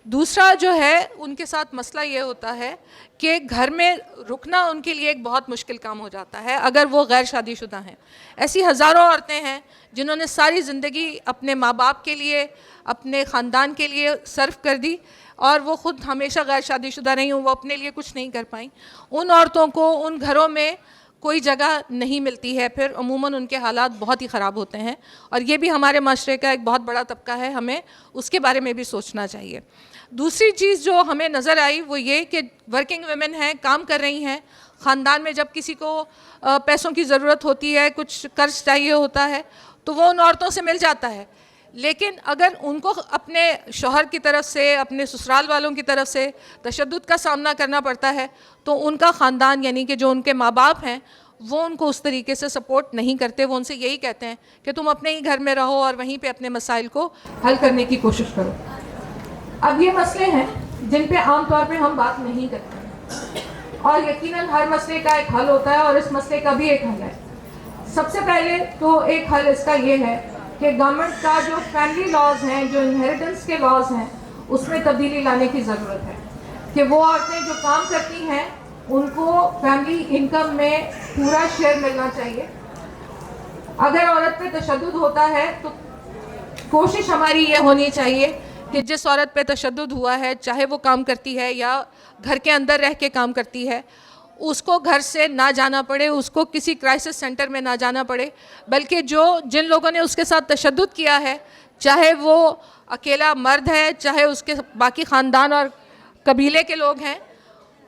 दूसरा जो है उनके साथ मसला ये होता है कि घर में रुकना उनके लिए एक बहुत मुश्किल काम हो जाता है अगर वो गैर शादीशुदा हैं। ऐसी हज़ारों औरतें हैं जिन्होंने सारी ज़िंदगी अपने माँ बाप के लिए, अपने ख़ानदान के लिए सर्व कर दी, और वो ख़ुद हमेशा गैर शादीशुदा रही हूँ, वो अपने लिए कुछ नहीं कर पाई। उन औरतों को उन घरों में कोई जगह नहीं मिलती है, फिर अमूमन उनके हालात बहुत ही ख़राब होते हैं, और ये भी हमारे माशरे का एक बहुत बड़ा तबका है, हमें उसके बारे में भी सोचना चाहिए। दूसरी चीज़ जो हमें नज़र आई वो ये कि वर्किंग वुमेन हैं, काम कर रही हैं, ख़ानदान में जब किसी को पैसों की ज़रूरत होती है, कुछ कर्ज चाहिए होता है, तो वो उन औरतों से मिल जाता है, लेकिन अगर उनको अपने शौहर की तरफ से, अपने ससुराल वालों की तरफ से तशद्दुद का सामना करना पड़ता है, तो उनका ख़ानदान यानी कि जो उनके माँ बाप हैं वो उनको उस तरीके से सपोर्ट नहीं करते। वो उनसे यही कहते हैं कि तुम अपने ही घर में रहो और वहीं पे अपने मसाइल को हल करने की कोशिश करो। अब ये मसले हैं जिन पे आम तौर पे हम बात नहीं करते, और यकीनन हर मसले का एक हल होता है, और इस मसले का भी एक हल है। सबसे पहले तो एक हल इसका ये है कि गवर्नमेंट का जो फैमिली लॉज हैं, जो इनहेरिटेंस के लॉज हैं, उसमें तब्दीली लाने की ज़रूरत है कि वो औरतें जो काम करती हैं उनको फैमिली इनकम में पूरा शेयर मिलना चाहिए। अगर औरत पे तशद्दुद होता है तो कोशिश हमारी ये होनी चाहिए कि जिस औरत पे तशद्दुद हुआ है, चाहे वो काम करती है या घर के अंदर रह के काम करती है, उसको घर से ना जाना पड़े, उसको किसी क्राइसिस सेंटर में ना जाना पड़े, बल्कि जिन लोगों ने उसके साथ तशद्दुद किया है, चाहे वो अकेला मर्द है, चाहे उसके बाकी ख़ानदान और कबीले के लोग हैं,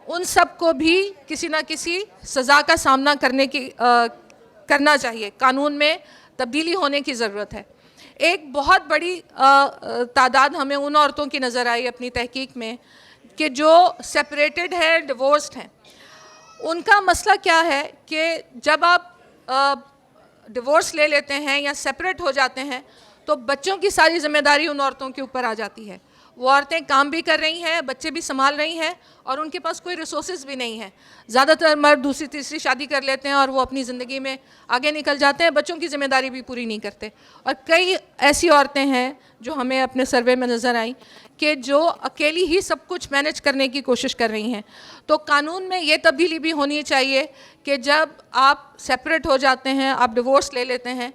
उन सब को भी किसी ना किसी सज़ा का सामना करना चाहिए। कानून में तब्दीली होने की ज़रूरत है। एक बहुत बड़ी तादाद हमें उन औरतों की नज़र आई अपनी तहकीक में कि जो सेपरेटेड है, डिवोर्स्ड हैं। उनका मसला क्या है कि जब आप डिवोर्स ले लेते हैं या सेपरेट हो जाते हैं तो बच्चों की सारी जिम्मेदारी उन औरतों के ऊपर आ जाती है। वो औरतें काम भी कर रही हैं, बच्चे भी संभाल रही हैं और उनके पास कोई रिसोर्सेज भी नहीं है। ज़्यादातर मर्द दूसरी तीसरी शादी कर लेते हैं और वो अपनी ज़िंदगी में आगे निकल जाते हैं, बच्चों की जिम्मेदारी भी पूरी नहीं करते। और कई ऐसी औरतें हैं जो हमें अपने सर्वे में नज़र आई कि जो अकेली ही सब कुछ मैनेज करने की कोशिश कर रही हैं। तो कानून में ये तब्दीली भी होनी चाहिए कि जब आप सेपरेट हो जाते हैं, आप डिवोर्स ले लेते हैं,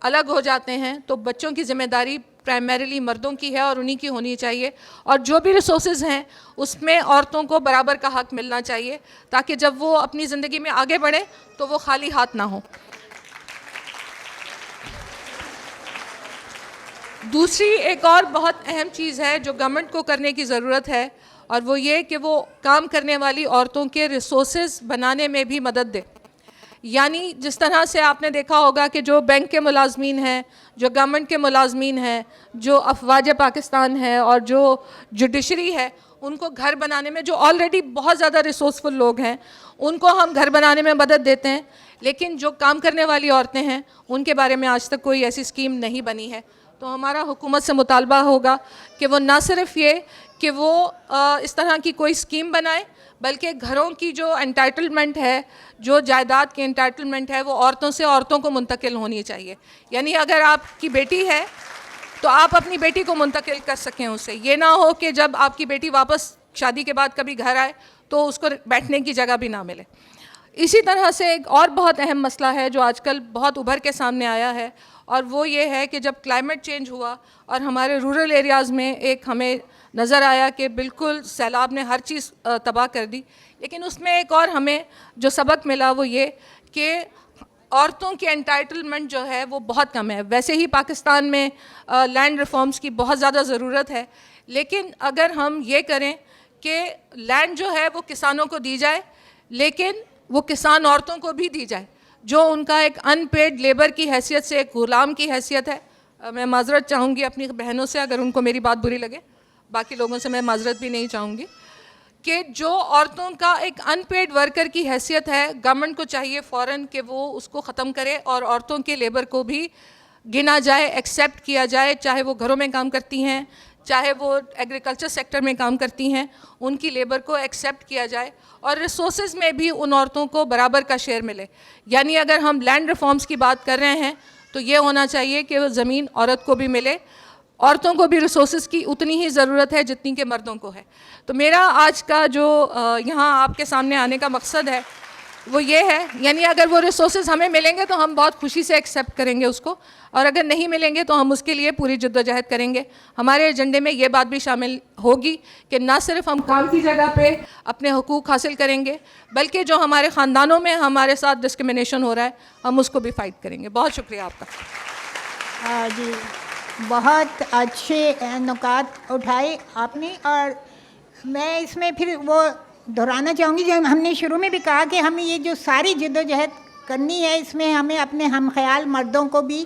अलग हो जाते हैं, तो बच्चों की जिम्मेदारी प्राइमरीली मर्दों की है और उन्हीं की होनी चाहिए। और जो भी रिसोर्सेज हैं उसमें औरतों को बराबर का हक मिलना चाहिए, ताकि जब वो अपनी ज़िंदगी में आगे बढ़े तो वो खाली हाथ ना हो। दूसरी एक और बहुत अहम चीज़ है जो गवर्नमेंट को करने की ज़रूरत है, और वो ये कि वो काम करने वाली औरतों के रिसोर्सेज बनाने में भी मदद दे। यानी जिस तरह से आपने देखा होगा कि जो बैंक के मुलाजमीन हैं, जो गवर्नमेंट के मुलाजमीन हैं, जो अफवाज पाकिस्तान है और जो जुडिशरी है, उनको घर बनाने में, जो ऑलरेडी बहुत ज़्यादा रिसोर्सफुल लोग हैं, उनको हम घर बनाने में मदद देते हैं, लेकिन जो काम करने वाली औरतें हैं उनके बारे में आज तक कोई ऐसी स्कीम नहीं बनी है। तो हमारा हुकूमत से मुतालबा होगा कि वो ना सिर्फ ये कि वो इस तरह की कोई स्कीम बनाए, बल्कि घरों की जो एंटाइटलमेंट है, जो जायदाद की एंटाइटलमेंट है, वो औरतों से औरतों को मुंतकिल होनी चाहिए। यानी अगर आपकी बेटी है तो आप अपनी बेटी को मुंतकिल कर सकें उससे। ये ना हो कि जब आपकी बेटी वापस शादी के बाद कभी घर आए तो उसको बैठने की जगह भी ना मिले। इसी तरह से एक और बहुत अहम मसला है जो आजकल बहुत उभर के सामने आया है, और वो ये है कि जब क्लाइमेट चेंज हुआ और हमारे रूरल एरियाज़ में एक हमें नज़र आया कि बिल्कुल सैलाब ने हर चीज़ तबाह कर दी, लेकिन उसमें एक और हमें जो सबक मिला वो ये कि औरतों की एंटाइटलमेंट जो है वो बहुत कम है। वैसे ही पाकिस्तान में लैंड रिफॉर्म्स की बहुत ज़्यादा ज़रूरत है, लेकिन अगर हम ये करें कि लैंड जो है वो किसानों को दी जाए, लेकिन वो किसान औरतों को भी दी जाए, जो उनका एक अनपेड लेबर की हैसियत से एक गुलाम की हैसियत है। मैं माजरत चाहूँगी अपनी बहनों से अगर उनको मेरी बात बुरी लगे, बाकी लोगों से मैं माजरत भी नहीं चाहूँगी, कि जो औरतों का एक अनपेड वर्कर की हैसियत है, गवर्नमेंट को चाहिए फ़ौरन कि वो उसको ख़त्म करे और औरतों के लेबर को भी गिना जाए, एक्सेप्ट किया जाए, चाहे वो घरों में काम करती हैं, चाहे वो एग्रीकल्चर सेक्टर में काम करती हैं, उनकी लेबर को एक्सेप्ट किया जाए और रिसोर्सेज में भी उन औरतों को बराबर का शेयर मिले। यानी अगर हम लैंड रिफॉर्म्स की बात कर रहे हैं तो ये होना चाहिए कि वो ज़मीन औरत को भी मिले, औरतों को भी रिसोर्सेज की उतनी ही ज़रूरत है जितनी कि मर्दों को है। तो मेरा आज का जो यहाँ आपके सामने आने का मकसद है वो ये है, यानी अगर वो रिसोर्सेज हमें मिलेंगे तो हम बहुत खुशी से एक्सेप्ट करेंगे उसको, और अगर नहीं मिलेंगे तो हम उसके लिए पूरी जद्दोजहद करेंगे। हमारे एजेंडे में ये बात भी शामिल होगी कि ना सिर्फ हम काम की जगह पे अपने हुकूक हासिल करेंगे, बल्कि जो हमारे ख़ानदानों में हमारे साथ डिस्क्रिमिनेशन हो रहा है हम उसको भी फ़ाइट करेंगे। बहुत शुक्रिया आपका। जी, बहुत अच्छे नुकात उठाए आपने, और मैं इसमें फिर वो दोहराना चाहूँगी जो हमने शुरू में भी कहा कि हमें ये जो सारी जद्दोजहद करनी है, इसमें हमें अपने हम ख्याल मर्दों को भी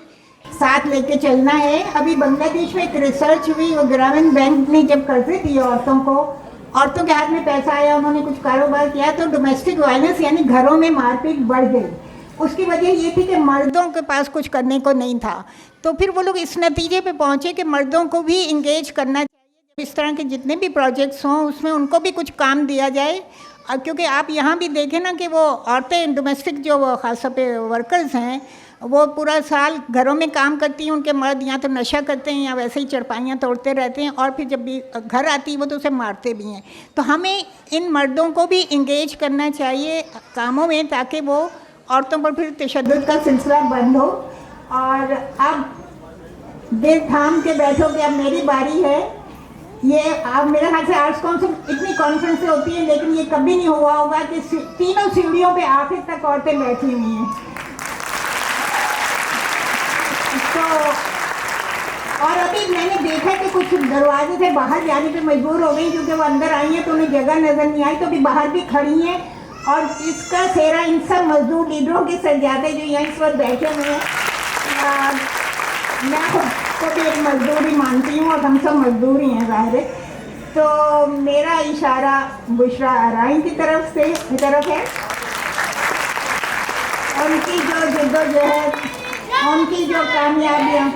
साथ लेके चलना है। अभी बांग्लादेश में एक रिसर्च हुई, वो ग्रामीण बैंक ने जब कर्जे दिए औरतों को, औरतों के हाथ में पैसा आया, उन्होंने कुछ कारोबार किया तो डोमेस्टिक वायलेंस यानी घरों में मारपीट बढ़ गई। उसकी वजह ये थी कि मर्दों के पास कुछ करने को नहीं था। तो फिर वो लोग इस नतीजे पे पहुँचे कि मर्दों को भी इंगेज करना चाहिए, जब इस तरह के जितने भी प्रोजेक्ट्स हों उसमें उनको भी कुछ काम दिया जाए। क्योंकि आप यहाँ भी देखें ना कि वो औरतें डोमेस्टिक जो ख़ास तौर पे वर्कर्स हैं वो पूरा साल घरों में काम करती हैं, उनके मर्द या तो नशा करते हैं या वैसे ही चरपाइयाँ तोड़ते रहते हैं, और फिर जब भी घर आती है वो तो उसे मारते भी हैं। तो हमें इन मर्दों को भी इंगेज करना चाहिए कामों में, ताकि वो औरतों पर फिर तशद्दुद का सिलसिला बंद हो। और अब दिल थाम के बैठो कि अब मेरी बारी है। ये आप मेरे ख्याल से आर्ट्स काउंसिल इतनी कॉन्फ्रेंसें होती हैं, लेकिन ये कभी नहीं हुआ होगा कि तीनों सीढ़ियों पे आखिर तक औरतें बैठी हुई हैं। तो और अभी मैंने देखा कि कुछ दरवाजे से बाहर जाने पे मजबूर हो गई, क्योंकि वो अंदर आई हैं तो उन्हें जगह नज़र नहीं आई, तो अभी बाहर भी खड़ी हैं। और इसका सेहरा इन सब मजदूर लीडरों के सर जाते हैं जो यहाँ इस वक्त बैठे हुए हैं। मैं खुद को भी एक मजदूर ही मानती हूँ और हम सब मजदूर ही हैं ज़ाहिर है। तो मेरा इशारा बुशरा आराइन की तरफ है। उनकी जो जद्दोजहद, उनकी जो कामयाबियाँ,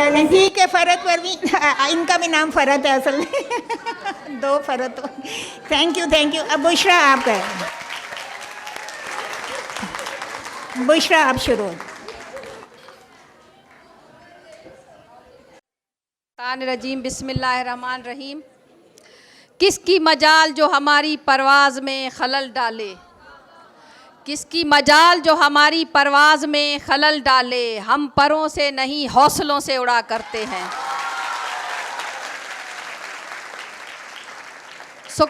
चलें ठीक है। फ़रत परवीन, इनका भी नाम फ़रत है असल में। दो फ़रत। Thank you thank you. अब बुशरा आपका है। बुशरा आप शुरू। रजीम बिस्मिल्लाहिर्रहमानिर्रहीम। किसकी मजाल जो हमारी परवाज़ में खलल डाले, किसकी मजाल जो हमारी परवाज़ में खलल डाले, हम परों से नहीं हौसलों से उड़ा करते हैं।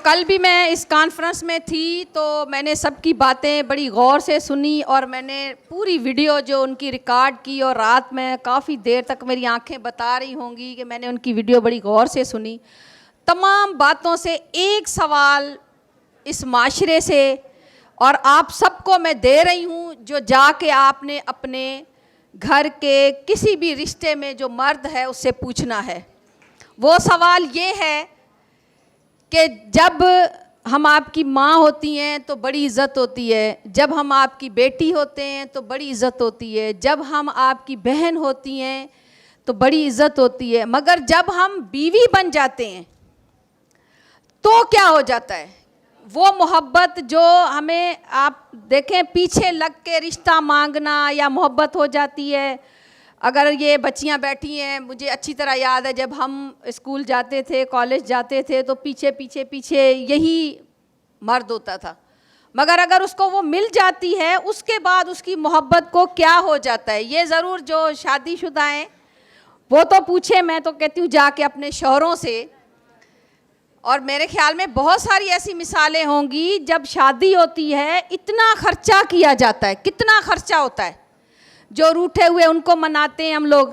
कल भी मैं इस कॉन्फ्रेंस में थी तो मैंने सबकी बातें बड़ी गौर से सुनी और मैंने पूरी वीडियो जो उनकी रिकॉर्ड की और रात में काफ़ी देर तक मेरी आंखें बता रही होंगी कि मैंने उनकी वीडियो बड़ी गौर से सुनी। तमाम बातों से एक सवाल इस माशरे से और आप सबको मैं दे रही हूँ, जो जाके आपने अपने घर के किसी भी रिश्ते में जो मर्द है उससे पूछना है। वो सवाल ये है कि जब हम आपकी माँ होती हैं तो बड़ी इज़्ज़त होती है, जब हम आपकी बेटी होते हैं तो बड़ी इज़्ज़त होती है, जब हम आपकी बहन होती हैं तो बड़ी इज़्ज़त होती है, मगर जब हम बीवी बन जाते हैं तो क्या हो जाता है? वो मोहब्बत जो हमें आप देखें पीछे लग के रिश्ता मांगना या मोहब्बत हो जाती है। अगर ये बच्चियां बैठी हैं, मुझे अच्छी तरह याद है जब हम स्कूल जाते थे, कॉलेज जाते थे तो पीछे पीछे पीछे यही मर्द होता था, मगर अगर उसको वो मिल जाती है उसके बाद उसकी मोहब्बत को क्या हो जाता है? ये ज़रूर जो शादीशुदा हैं वो तो पूछे, मैं तो कहती हूँ जाके अपने शौहरों से। और मेरे ख्याल में बहुत सारी ऐसी मिसालें होंगी जब शादी होती है इतना खर्चा किया जाता है, कितना खर्चा होता है। जो रूठे हुए उनको मनाते हैं हम लोग,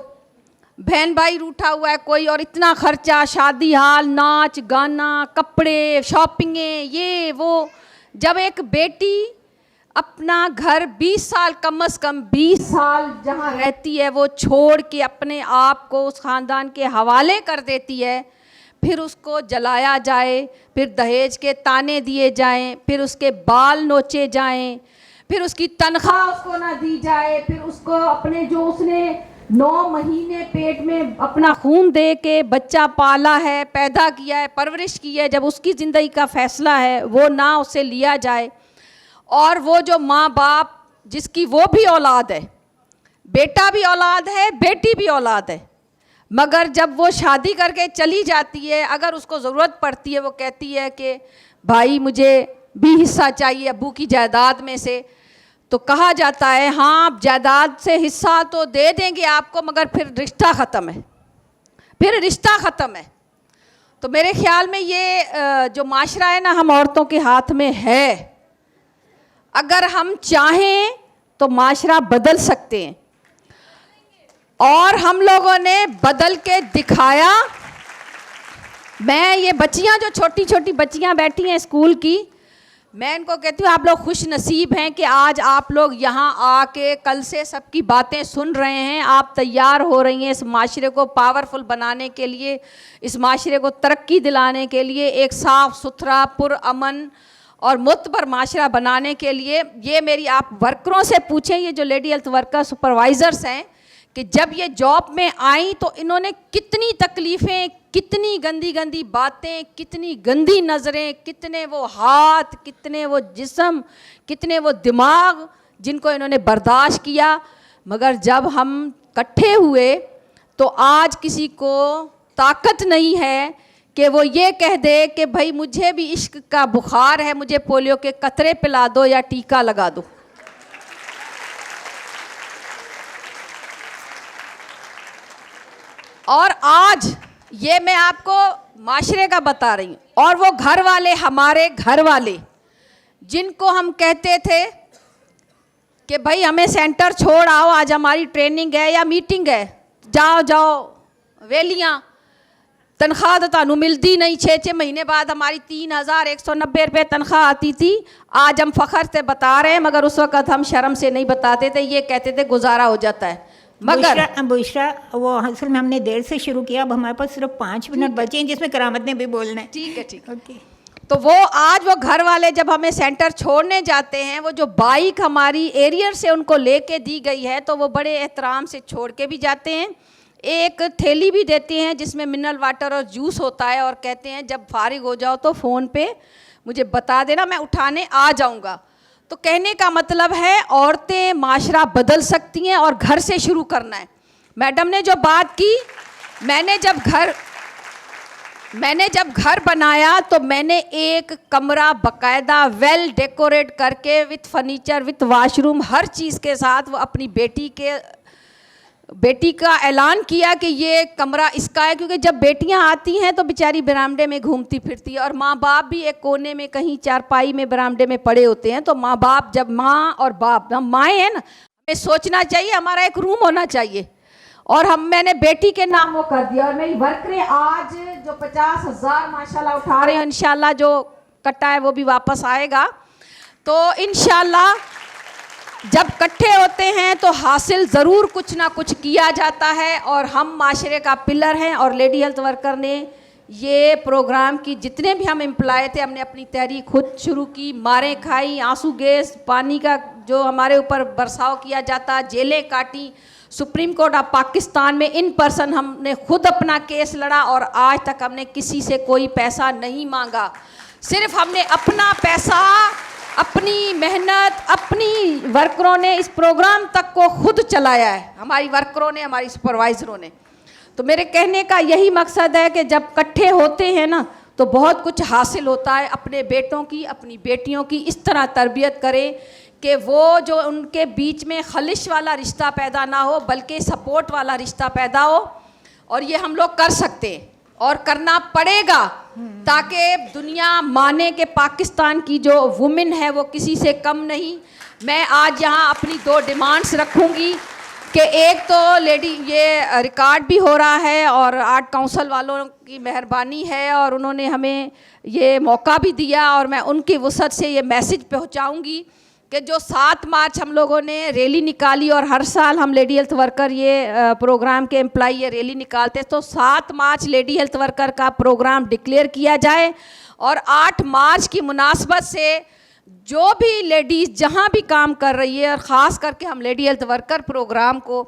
बहन भाई रूठा हुआ है कोई और इतना खर्चा, शादी हाल, नाच गाना, कपड़े, शॉपिंगें, ये वो। जब एक बेटी अपना घर 20 साल कम से कम 20 साल जहाँ रहती है वो छोड़ के अपने आप को उस ख़ानदान के हवाले कर देती है, फिर उसको जलाया जाए, फिर दहेज के ताने दिए जाएं, फिर उसके बाल नोचे जाएं, फिर उसकी तनख्वाह उसको ना दी जाए, फिर उसको अपने जो उसने 9 महीने पेट में अपना खून दे के बच्चा पाला है, पैदा किया है, परवरिश की है, जब उसकी ज़िंदगी का फ़ैसला है वो ना उससे लिया जाए। और वो जो माँ बाप जिसकी वो भी औलाद है, बेटा भी औलाद है, बेटी भी औलाद है, मगर जब वो शादी करके चली जाती है, अगर उसको ज़रूरत पड़ती है वो कहती है कि भाई मुझे भी हिस्सा चाहिए अब्बू की जायदाद में से, तो कहा जाता है हाँ आप जायदाद से हिस्सा तो दे देंगे आपको, मगर फिर रिश्ता ख़त्म है, फिर रिश्ता ख़त्म है। तो मेरे ख्याल में ये जो माशरा है ना हम औरतों के हाथ में है, अगर हम चाहें तो माशरा बदल सकते हैं और हम लोगों ने बदल के दिखाया। मैं ये बच्चियां जो छोटी छोटी बच्चियां बैठी हैं स्कूल की, मैं इनको कहती हूँ आप लोग खुश नसीब हैं कि आज आप लोग यहाँ आके कल से सबकी बातें सुन रहे हैं, आप तैयार हो रही हैं इस माशरे को पावरफुल बनाने के लिए, इस माशरे को तरक्की दिलाने के लिए, एक साफ़ सुथरा पुरअमन और मुतबर माशरा बनाने के लिए। ये मेरी आप वर्करों से पूछें, ये जो लेडी हेल्थ वर्कर सुपरवाइज़र्स हैं, कि जब ये जॉब में आई तो इन्होंने कितनी तकलीफ़ें, कितनी गंदी गंदी बातें, कितनी गंदी नज़रें, कितने वो हाथ, कितने वो जिस्म, कितने वो दिमाग जिनको इन्होंने बर्दाश्त किया। मगर जब हम इकट्ठे हुए तो आज किसी को ताकत नहीं है कि वो ये कह दे कि भाई मुझे भी इश्क का बुखार है, मुझे पोलियो के कतरे पिला दो या टीका लगा दो। और आज ये मैं आपको माशरे का बता रही हूँ, और वो घर वाले, हमारे घर वाले जिनको हम कहते थे कि भाई हमें सेंटर छोड़ आओ, आज हमारी ट्रेनिंग है या मीटिंग है, जाओ जाओ वेलियाँ, तनख्वाह तो तानू मिलती नहीं, 6-6 महीने बाद हमारी 3190 रुपये तनख्वाह आती थी। आज हम फ़ख्र से बता रहे हैं, मगर उस वक़्त हम शर्म से नहीं बताते थे, ये कहते थे गुजारा हो जाता है। मगर बुशरा वो असल में हमने देर से शुरू किया, अब हमारे पास सिर्फ 5 मिनट बचे हैं जिसमें करामत ने भी बोलना है। ठीक है, ठीक है। ओके। तो वो आज वो घर वाले जब हमें सेंटर छोड़ने जाते हैं, वो जो बाइक हमारी एरियर से उनको लेके दी गई है तो वो बड़े एहतराम से छोड़ के भी जाते हैं। एक थैली भी देते हैं जिसमें मिनरल वाटर और जूस होता है, और कहते हैं जब फारिग हो जाओ तो फ़ोन पे मुझे बता देना, मैं उठाने आ जाऊंगा। तो कहने का मतलब है औरतें माशरा बदल सकती हैं और घर से शुरू करना है। मैडम ने जो बात की, मैंने जब घर बनाया तो मैंने एक कमरा बकायदा वेल डेकोरेट करके विथ फर्नीचर, विथ वॉशरूम, हर चीज़ के साथ वो अपनी बेटी का ऐलान किया कि ये कमरा इसका है, क्योंकि जब बेटियां आती हैं तो बेचारी बरामदे में घूमती फिरती है और माँ बाप भी एक कोने में कहीं चारपाई में बरामदे में पड़े होते हैं। तो माँ बाप, जब माँ और बाप, हम माएँ हैं ना, हमें सोचना चाहिए हमारा एक रूम होना चाहिए। और मैंने बेटी के नाम वो कर दिया। और मेरी वर्करें आज जो 50,000 माशाल्लाह उठा रहे हैं, इंशाल्लाह जो कट्टा है वो भी वापस आएगा। तो इंशाल्लाह जब इकट्ठे होते हैं तो हासिल ज़रूर कुछ ना कुछ किया जाता है, और हम माशरे का पिलर हैं। और लेडी हेल्थ वर्कर ने ये प्रोग्राम की जितने भी हम एम्प्लॉय थे, हमने अपनी तहरीक खुद शुरू की, मारें खाई, आंसू गैस, पानी का जो हमारे ऊपर बरसाव किया जाता, जेलें काटी, सुप्रीम कोर्ट ऑफ पाकिस्तान में इन पर्सन हमने खुद अपना केस लड़ा, और आज तक हमने किसी से कोई पैसा नहीं मांगा। सिर्फ हमने अपना पैसा, अपनी मेहनत, अपनी वर्करों ने इस प्रोग्राम तक को खुद चलाया है, हमारी वर्करों ने, हमारी सुपरवाइज़रों ने। तो मेरे कहने का यही मकसद है कि जब इकट्ठे होते हैं ना तो बहुत कुछ हासिल होता है। अपने बेटों की, अपनी बेटियों की इस तरह तरबियत करें कि वो जो उनके बीच में खलिश वाला रिश्ता पैदा ना हो, बल्कि सपोर्ट वाला रिश्ता पैदा हो। और ये हम लोग कर सकते हैं और करना पड़ेगा, ताकि दुनिया माने कि पाकिस्तान की जो वुमेन है वो किसी से कम नहीं। मैं आज यहाँ अपनी 2 डिमांड्स रखूँगी कि एक तो लेडी, ये रिकॉर्ड भी हो रहा है और आर्ट काउंसिल वालों की मेहरबानी है और उन्होंने हमें ये मौका भी दिया, और मैं उनकी वसअत से ये मैसेज पहुँचाऊँगी कि जो 7 मार्च हम लोगों ने रैली निकाली, और हर साल हम लेडी हेल्थ वर्कर ये प्रोग्राम के एम्प्लॉय ये रैली निकालते हैं, तो 7 मार्च लेडी हेल्थ वर्कर का प्रोग्राम डिक्लेयर किया जाए। और 8 मार्च की मुनासबत से जो भी लेडीज़ जहाँ भी काम कर रही है, और ख़ास करके हम लेडी हेल्थ वर्कर प्रोग्राम को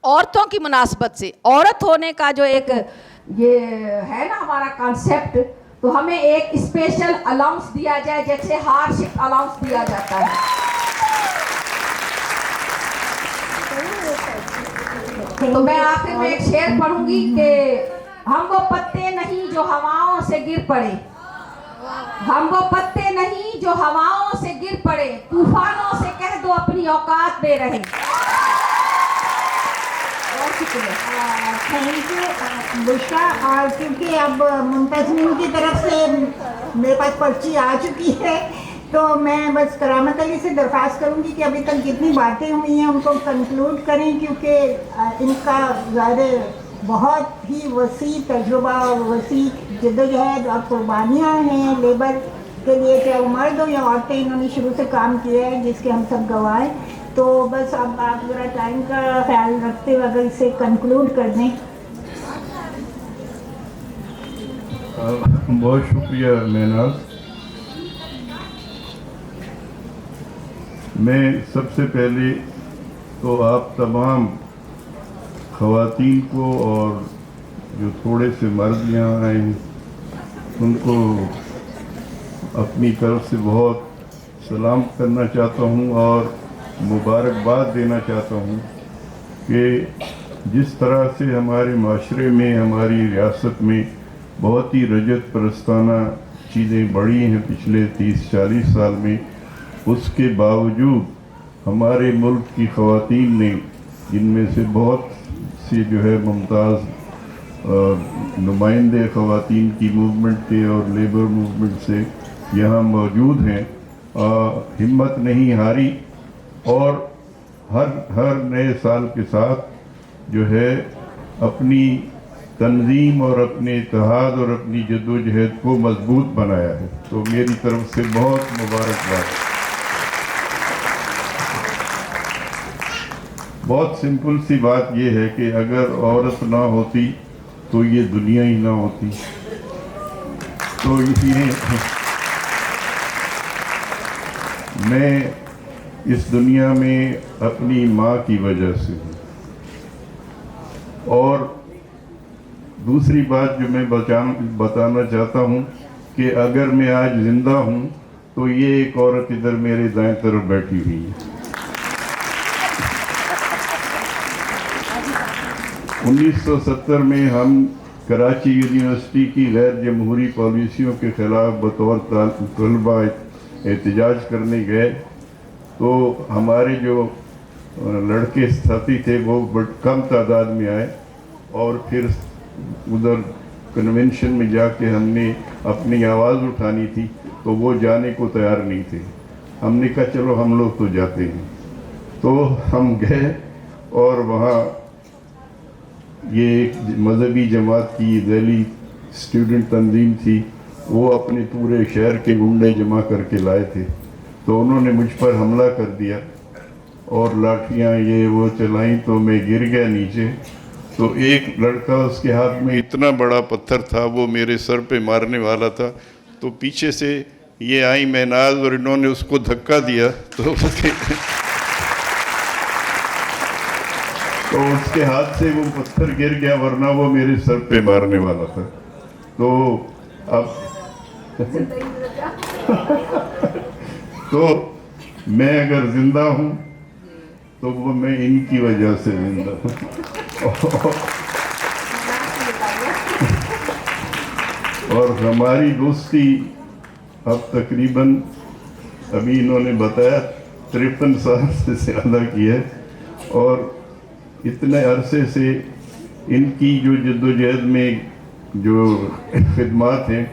औरतों की मुनासबत से, औरत होने का जो एक ये है ना हमारा कॉन्सेप्ट, तो हमें एक स्पेशल अलाउंस दिया जाए, जैसे हार्डशिप अलाउंस दिया जाता है। तो मैं आखिर में एक शेर पढ़ूंगी कि हम वो पत्ते नहीं जो हवाओं से गिर पड़े, हम वो पत्ते नहीं जो हवाओं से गिर पड़े, तूफानों से कह दो अपनी औकात में रहे। Thank you Bushra. और क्योंकि अब मुंतजमीन की तरफ से मेरे पास पर्ची आ चुकी है, तो मैं बस करामत अली से दरख्वास्त करूंगी कि अभी तक जितनी बातें हुई हैं उनको कंक्लूड करें, क्योंकि इनका ज़्यादा बहुत ही वसी तजुर्बा और वसी जद्दोजहद और कुर्बानियाँ हैं लेबर के लिए, चाहे वो मर्द हो या औरतें, इन्होंने शुरू से काम किया है जिसके हम सब गवाह हैं। तो बस अब आप ज़रा टाइम का ख्याल रखते हुए अगर इसे कंक्लूड कर दें। बहुत शुक्रिया महनाज। मैं सबसे पहले तो आप तमाम ख़वातीन को और जो थोड़े से मर्द यहाँ आए हैं उनको अपनी तरफ से बहुत सलाम करना चाहता हूँ और मुबारकबाद देना चाहता हूँ कि जिस तरह से हमारे माशरे में, हमारी रियासत में बहुत ही रजत परस्ताना चीज़ें बढ़ी हैं पिछले 30-40 साल में, उसके बावजूद हमारे मुल्क की ख़वातीन ने, जिनमें से बहुत से जो है मुमताज़ नुमाइंदे ख़वातीन की मूवमेंट के और लेबर मूवमेंट से यहाँ मौजूद हैं, हिम्मत नहीं हारी और हर नए साल के साथ जो है अपनी तंजीम और अपने इत्तेहाद और अपनी जद्दोजहद को मजबूत बनाया है। तो मेरी तरफ से बहुत मुबारकबाद। बहुत सिंपल सी बात यह है कि अगर औरत ना होती तो ये दुनिया ही ना होती। तो इसलिए मैं इस दुनिया में अपनी माँ की वजह से हूँ। और दूसरी बात जो मैं बताना चाहता हूँ कि अगर मैं आज जिंदा हूँ तो ये एक औरत इधर मेरे दाएं तरफ बैठी हुई है। 1970 में हम कराची यूनिवर्सिटी की गैर जमहूरी पॉलिसियों के ख़िलाफ़ बतौर तलबा एहतजाज करने गए, तो हमारे जो लड़के साथी थे वो कम तादाद में आए और फिर उधर कन्वेंशन में जाके हमने अपनी आवाज़ उठानी थी, तो वो जाने को तैयार नहीं थे। हमने कहा चलो हम लोग तो जाते हैं। तो हम गए और वहाँ ये एक मजहबी जमात की दिल्ली स्टूडेंट तंजीम थी, वो अपने पूरे शहर के गुंडे जमा करके लाए थे। तो उन्होंने मुझ पर हमला कर दिया और लाठियाँ ये वो चलाई, तो मैं गिर गया नीचे। तो एक लड़का, उसके हाथ में इतना बड़ा पत्थर था, वो मेरे सर पे मारने वाला था। तो पीछे से ये आई महनाज और इन्होंने उसको धक्का दिया, तो उसके हाथ से वो पत्थर गिर गया, वरना वो मेरे सर पे मारने वाला था। तो अब तो मैं अगर जिंदा हूँ तो वो मैं इनकी वजह से जिंदा हूँ। और हमारी दोस्ती अब तकरीबन, अभी इन्होंने बताया 53 साल से ज़्यादा की है। और इतने अरसे से इनकी जो जद्दोजहद में जो खिदमात हैं,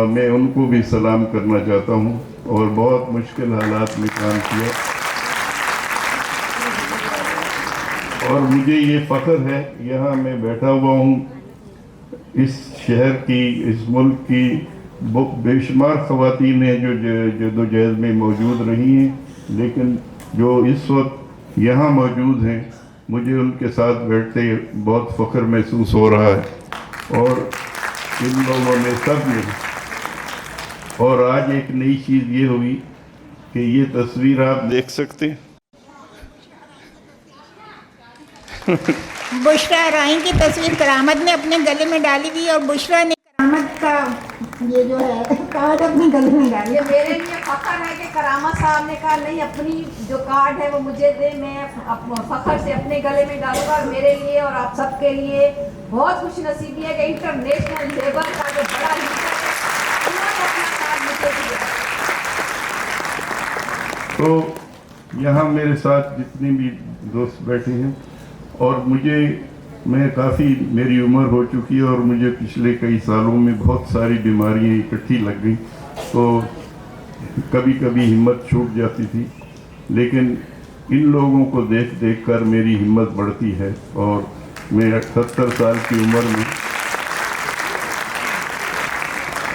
मैं उनको भी सलाम करना चाहता हूँ। और बहुत मुश्किल हालात में काम किया, और मुझे ये फ़ख्र है यहाँ मैं बैठा हुआ हूँ, इस शहर की, इस मुल्क की बेशुमार ख़वातीन हैं जो जद्दोजहद में मौजूद रही हैं, लेकिन जो इस वक्त यहाँ मौजूद हैं, मुझे उनके साथ बैठते बहुत फ़ख्र महसूस हो रहा है। और इन लोगों ने सब ने, और आज एक नई चीज़ ये हुई कि ये तस्वीर आप देख सकते हैं, बुशरा राही की तस्वीर करामत ने अपने गले में डाली हुई, और बुशरा ने करामत का ये जो है कार्ड अपने गले में डाली। ये मेरे लिए फख्र है कि करामत साहब ने कहा नहीं, अपनी जो कार्ड है वो मुझे दे, मैं फख्र से अपने गले में डालूंगा। और मेरे लिए और आप सबके लिए बहुत खुश नसीबी है कि इंटरनेशनल लेवल का जो बड़ा लीडर है, उन्होंने अपना कार्ड मुझे दिया। तो यहाँ मेरे साथ जितने भी दोस्त बैठे हैं, और मैं काफ़ी, मेरी उम्र हो चुकी है और मुझे पिछले कई सालों में बहुत सारी बीमारियाँ इकट्ठी लग गई, तो कभी कभी हिम्मत छूट जाती थी। लेकिन इन लोगों को देख देख कर मेरी हिम्मत बढ़ती है, और मैं 78 साल की उम्र में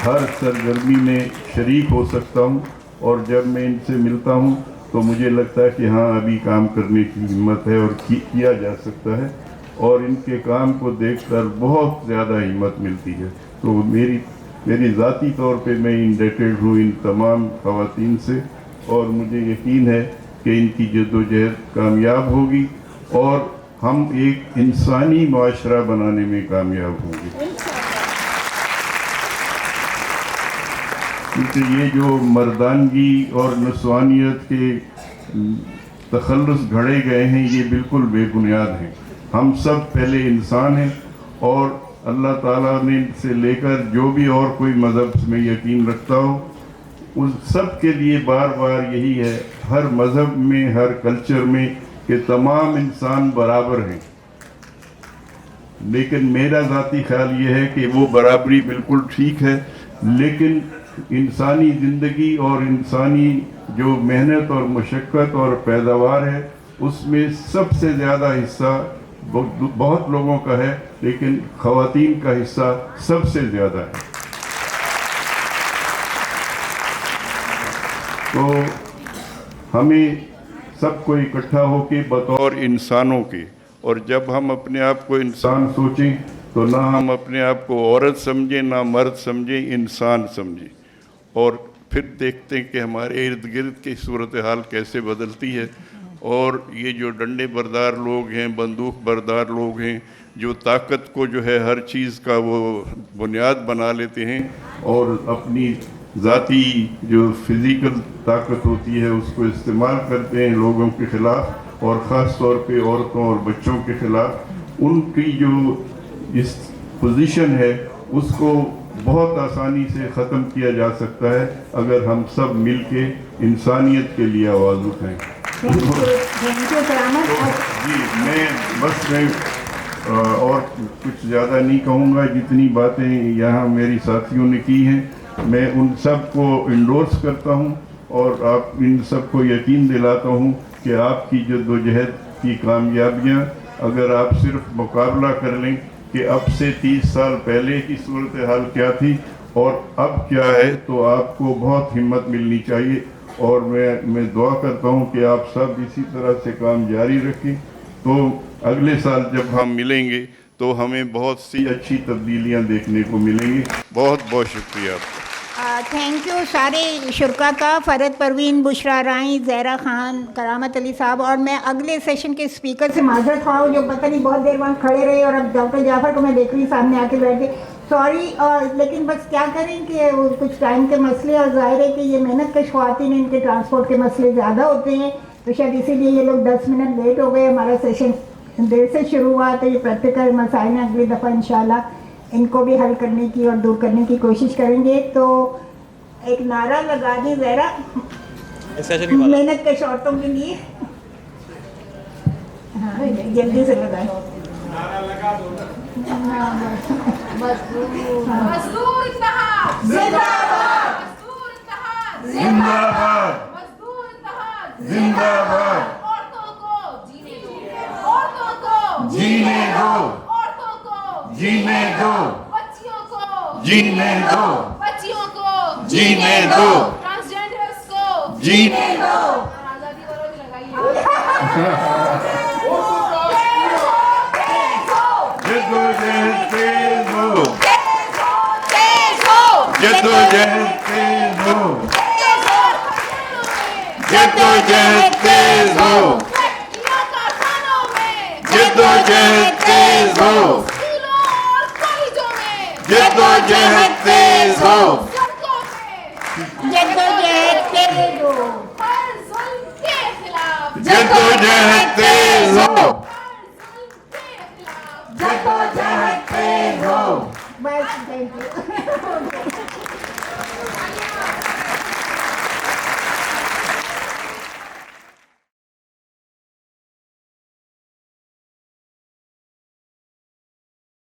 हर सरगर्मी में शरीक हो सकता हूँ। और जब मैं इनसे मिलता हूँ तो मुझे लगता है कि हाँ, अभी काम करने की हिम्मत है और किया जा सकता है, और इनके काम को देखकर बहुत ज़्यादा हिम्मत मिलती है। तो मेरी ज़ाती तौर पे मैं इंडेटेड हूँ इन तमाम ख़वातीन से, और मुझे यकीन है कि इनकी जद्दोजहद कामयाब होगी और हम एक इंसानी माशरा बनाने में कामयाब होंगे। क्योंकि ये जो मर्दानगी और नस्वानियत के तखल्लुस घड़े गए हैं, ये बिल्कुल बेबुनियाद हैं। हम सब पहले इंसान हैं, और अल्लाह ताला ने से लेकर जो भी और कोई मज़हब में यकीन रखता हो, उस सब के लिए बार बार यही है, हर मज़हब में, हर कल्चर में, कि तमाम इंसान बराबर हैं। लेकिन मेरा ज़ाती ख्याल ये है कि वो बराबरी बिल्कुल ठीक है, लेकिन इंसानी ज़िंदगी और इंसानी जो मेहनत और मशक्क़त और पैदावार है, उसमें सबसे ज़्यादा हिस्सा बहुत लोगों का है, लेकिन ख़वातीन का हिस्सा सबसे ज़्यादा है। तो हमें सबको इकट्ठा होकर बतौर इंसानों के, और जब हम अपने आप को इंसान सोचें तो ना हम अपने आप को औरत समझें, ना मर्द समझें, इंसान समझें, और फिर देखते हैं कि हमारे इर्द गिर्द की सूरत हाल कैसे बदलती है। और ये जो डंडे बरदार लोग हैं, बंदूक बरदार लोग हैं, जो ताकत को जो है हर चीज़ का वो बुनियाद बना लेते हैं और अपनी ज़ाती जो फिज़िकल ताकत होती है उसको इस्तेमाल करते हैं लोगों के ख़िलाफ़, और ख़ास तौर पे औरतों और बच्चों के ख़िलाफ़, उनकी जो इस पोजीशन है उसको बहुत आसानी से ख़त्म किया जा सकता है अगर हम सब मिल के इंसानियत के लिए आवाज़ उठाएं। थैंक यू करामत। जी मैं और कुछ ज़्यादा नहीं कहूँगा, जितनी बातें यहाँ मेरी साथियों ने की हैं मैं उन सब को इंडोर्स करता हूँ और आप इन सब को यकीन दिलाता हूँ कि आपकी जद्दोजहद की कामयाबियाँ अगर आप सिर्फ मुकाबला कर लें कि अब से 30 साल पहले की सूरत हाल क्या थी और अब क्या है, तो आपको बहुत हिम्मत मिलनी चाहिए। और मैं दुआ करता हूँ कि आप सब इसी तरह से काम जारी रखें, तो अगले साल जब हम मिलेंगे तो हमें बहुत सी अच्छी तब्दीलियाँ देखने को मिलेंगी। बहुत बहुत शुक्रिया आपका। थैंक यू सारे शुरका का, फ़रद परवीन, बुशरा राई, ज़हरा खान, करामत अली साहब। और मैं अगले सेशन के स्पीकर से माजरत खाऊँ जो पता नहीं बहुत देर वहाँ खड़े रहे और अब डॉक्टर जाफ़र को मैं देख रही सामने आके बैठ के, सॉरी। लेकिन बस क्या करें कि वो कुछ टाइम के मसले, और ज़ाहिर है कि ये मेहनत कश ख़वातीन, इनके ट्रांसपोर्ट के मसले ज़्यादा होते हैं, तो शायद इसीलिए ये लोग 10 मिनट लेट हो गए। हमारा सेशन देर से शुरू हुआ, तो ये प्रैक्टिकल मसाइल हैं, अगली दफ़ा इंशाल्लाह इनको भी हल करने की और दूर करने की कोशिश करेंगे। तो एक नारा लगा दी ज़रा मेहनत कश औरतों के लिए। हाँ जल्दी से लगाए। मजदूर इत्तेहाद जिंदाबाद, मजदूर इत्तेहाद जिंदाबाद, मजदूर इत्तेहाद जिंदाबाद। औरतों को जीने दो, औरतों को जीने दो, औरतों को जीने दो, बच्चियों को जीने दो, बच्चियों को जीने दो, ट्रांसजेंडर्स को जीने दो। आज़ादी वालों भी लगाइए। जद्दोजहद तेज हो, तेज हो जद्दोजहद तेज हो, तेज हो जद्दोजहद तेज हो, फैक्ट्रियों कारखानों में जद्दोजहद तेज हो, स्कूलों और कॉलेजों में जद्दोजहद तेज हो, सड़कों पे जद्दोजहद तेज हो, हर जुल्म के खिलाफ जद्दोजहद तेज हो, हर जुल्म के खिलाफ जद्दोजहद तेज हो। बस थैंक यू।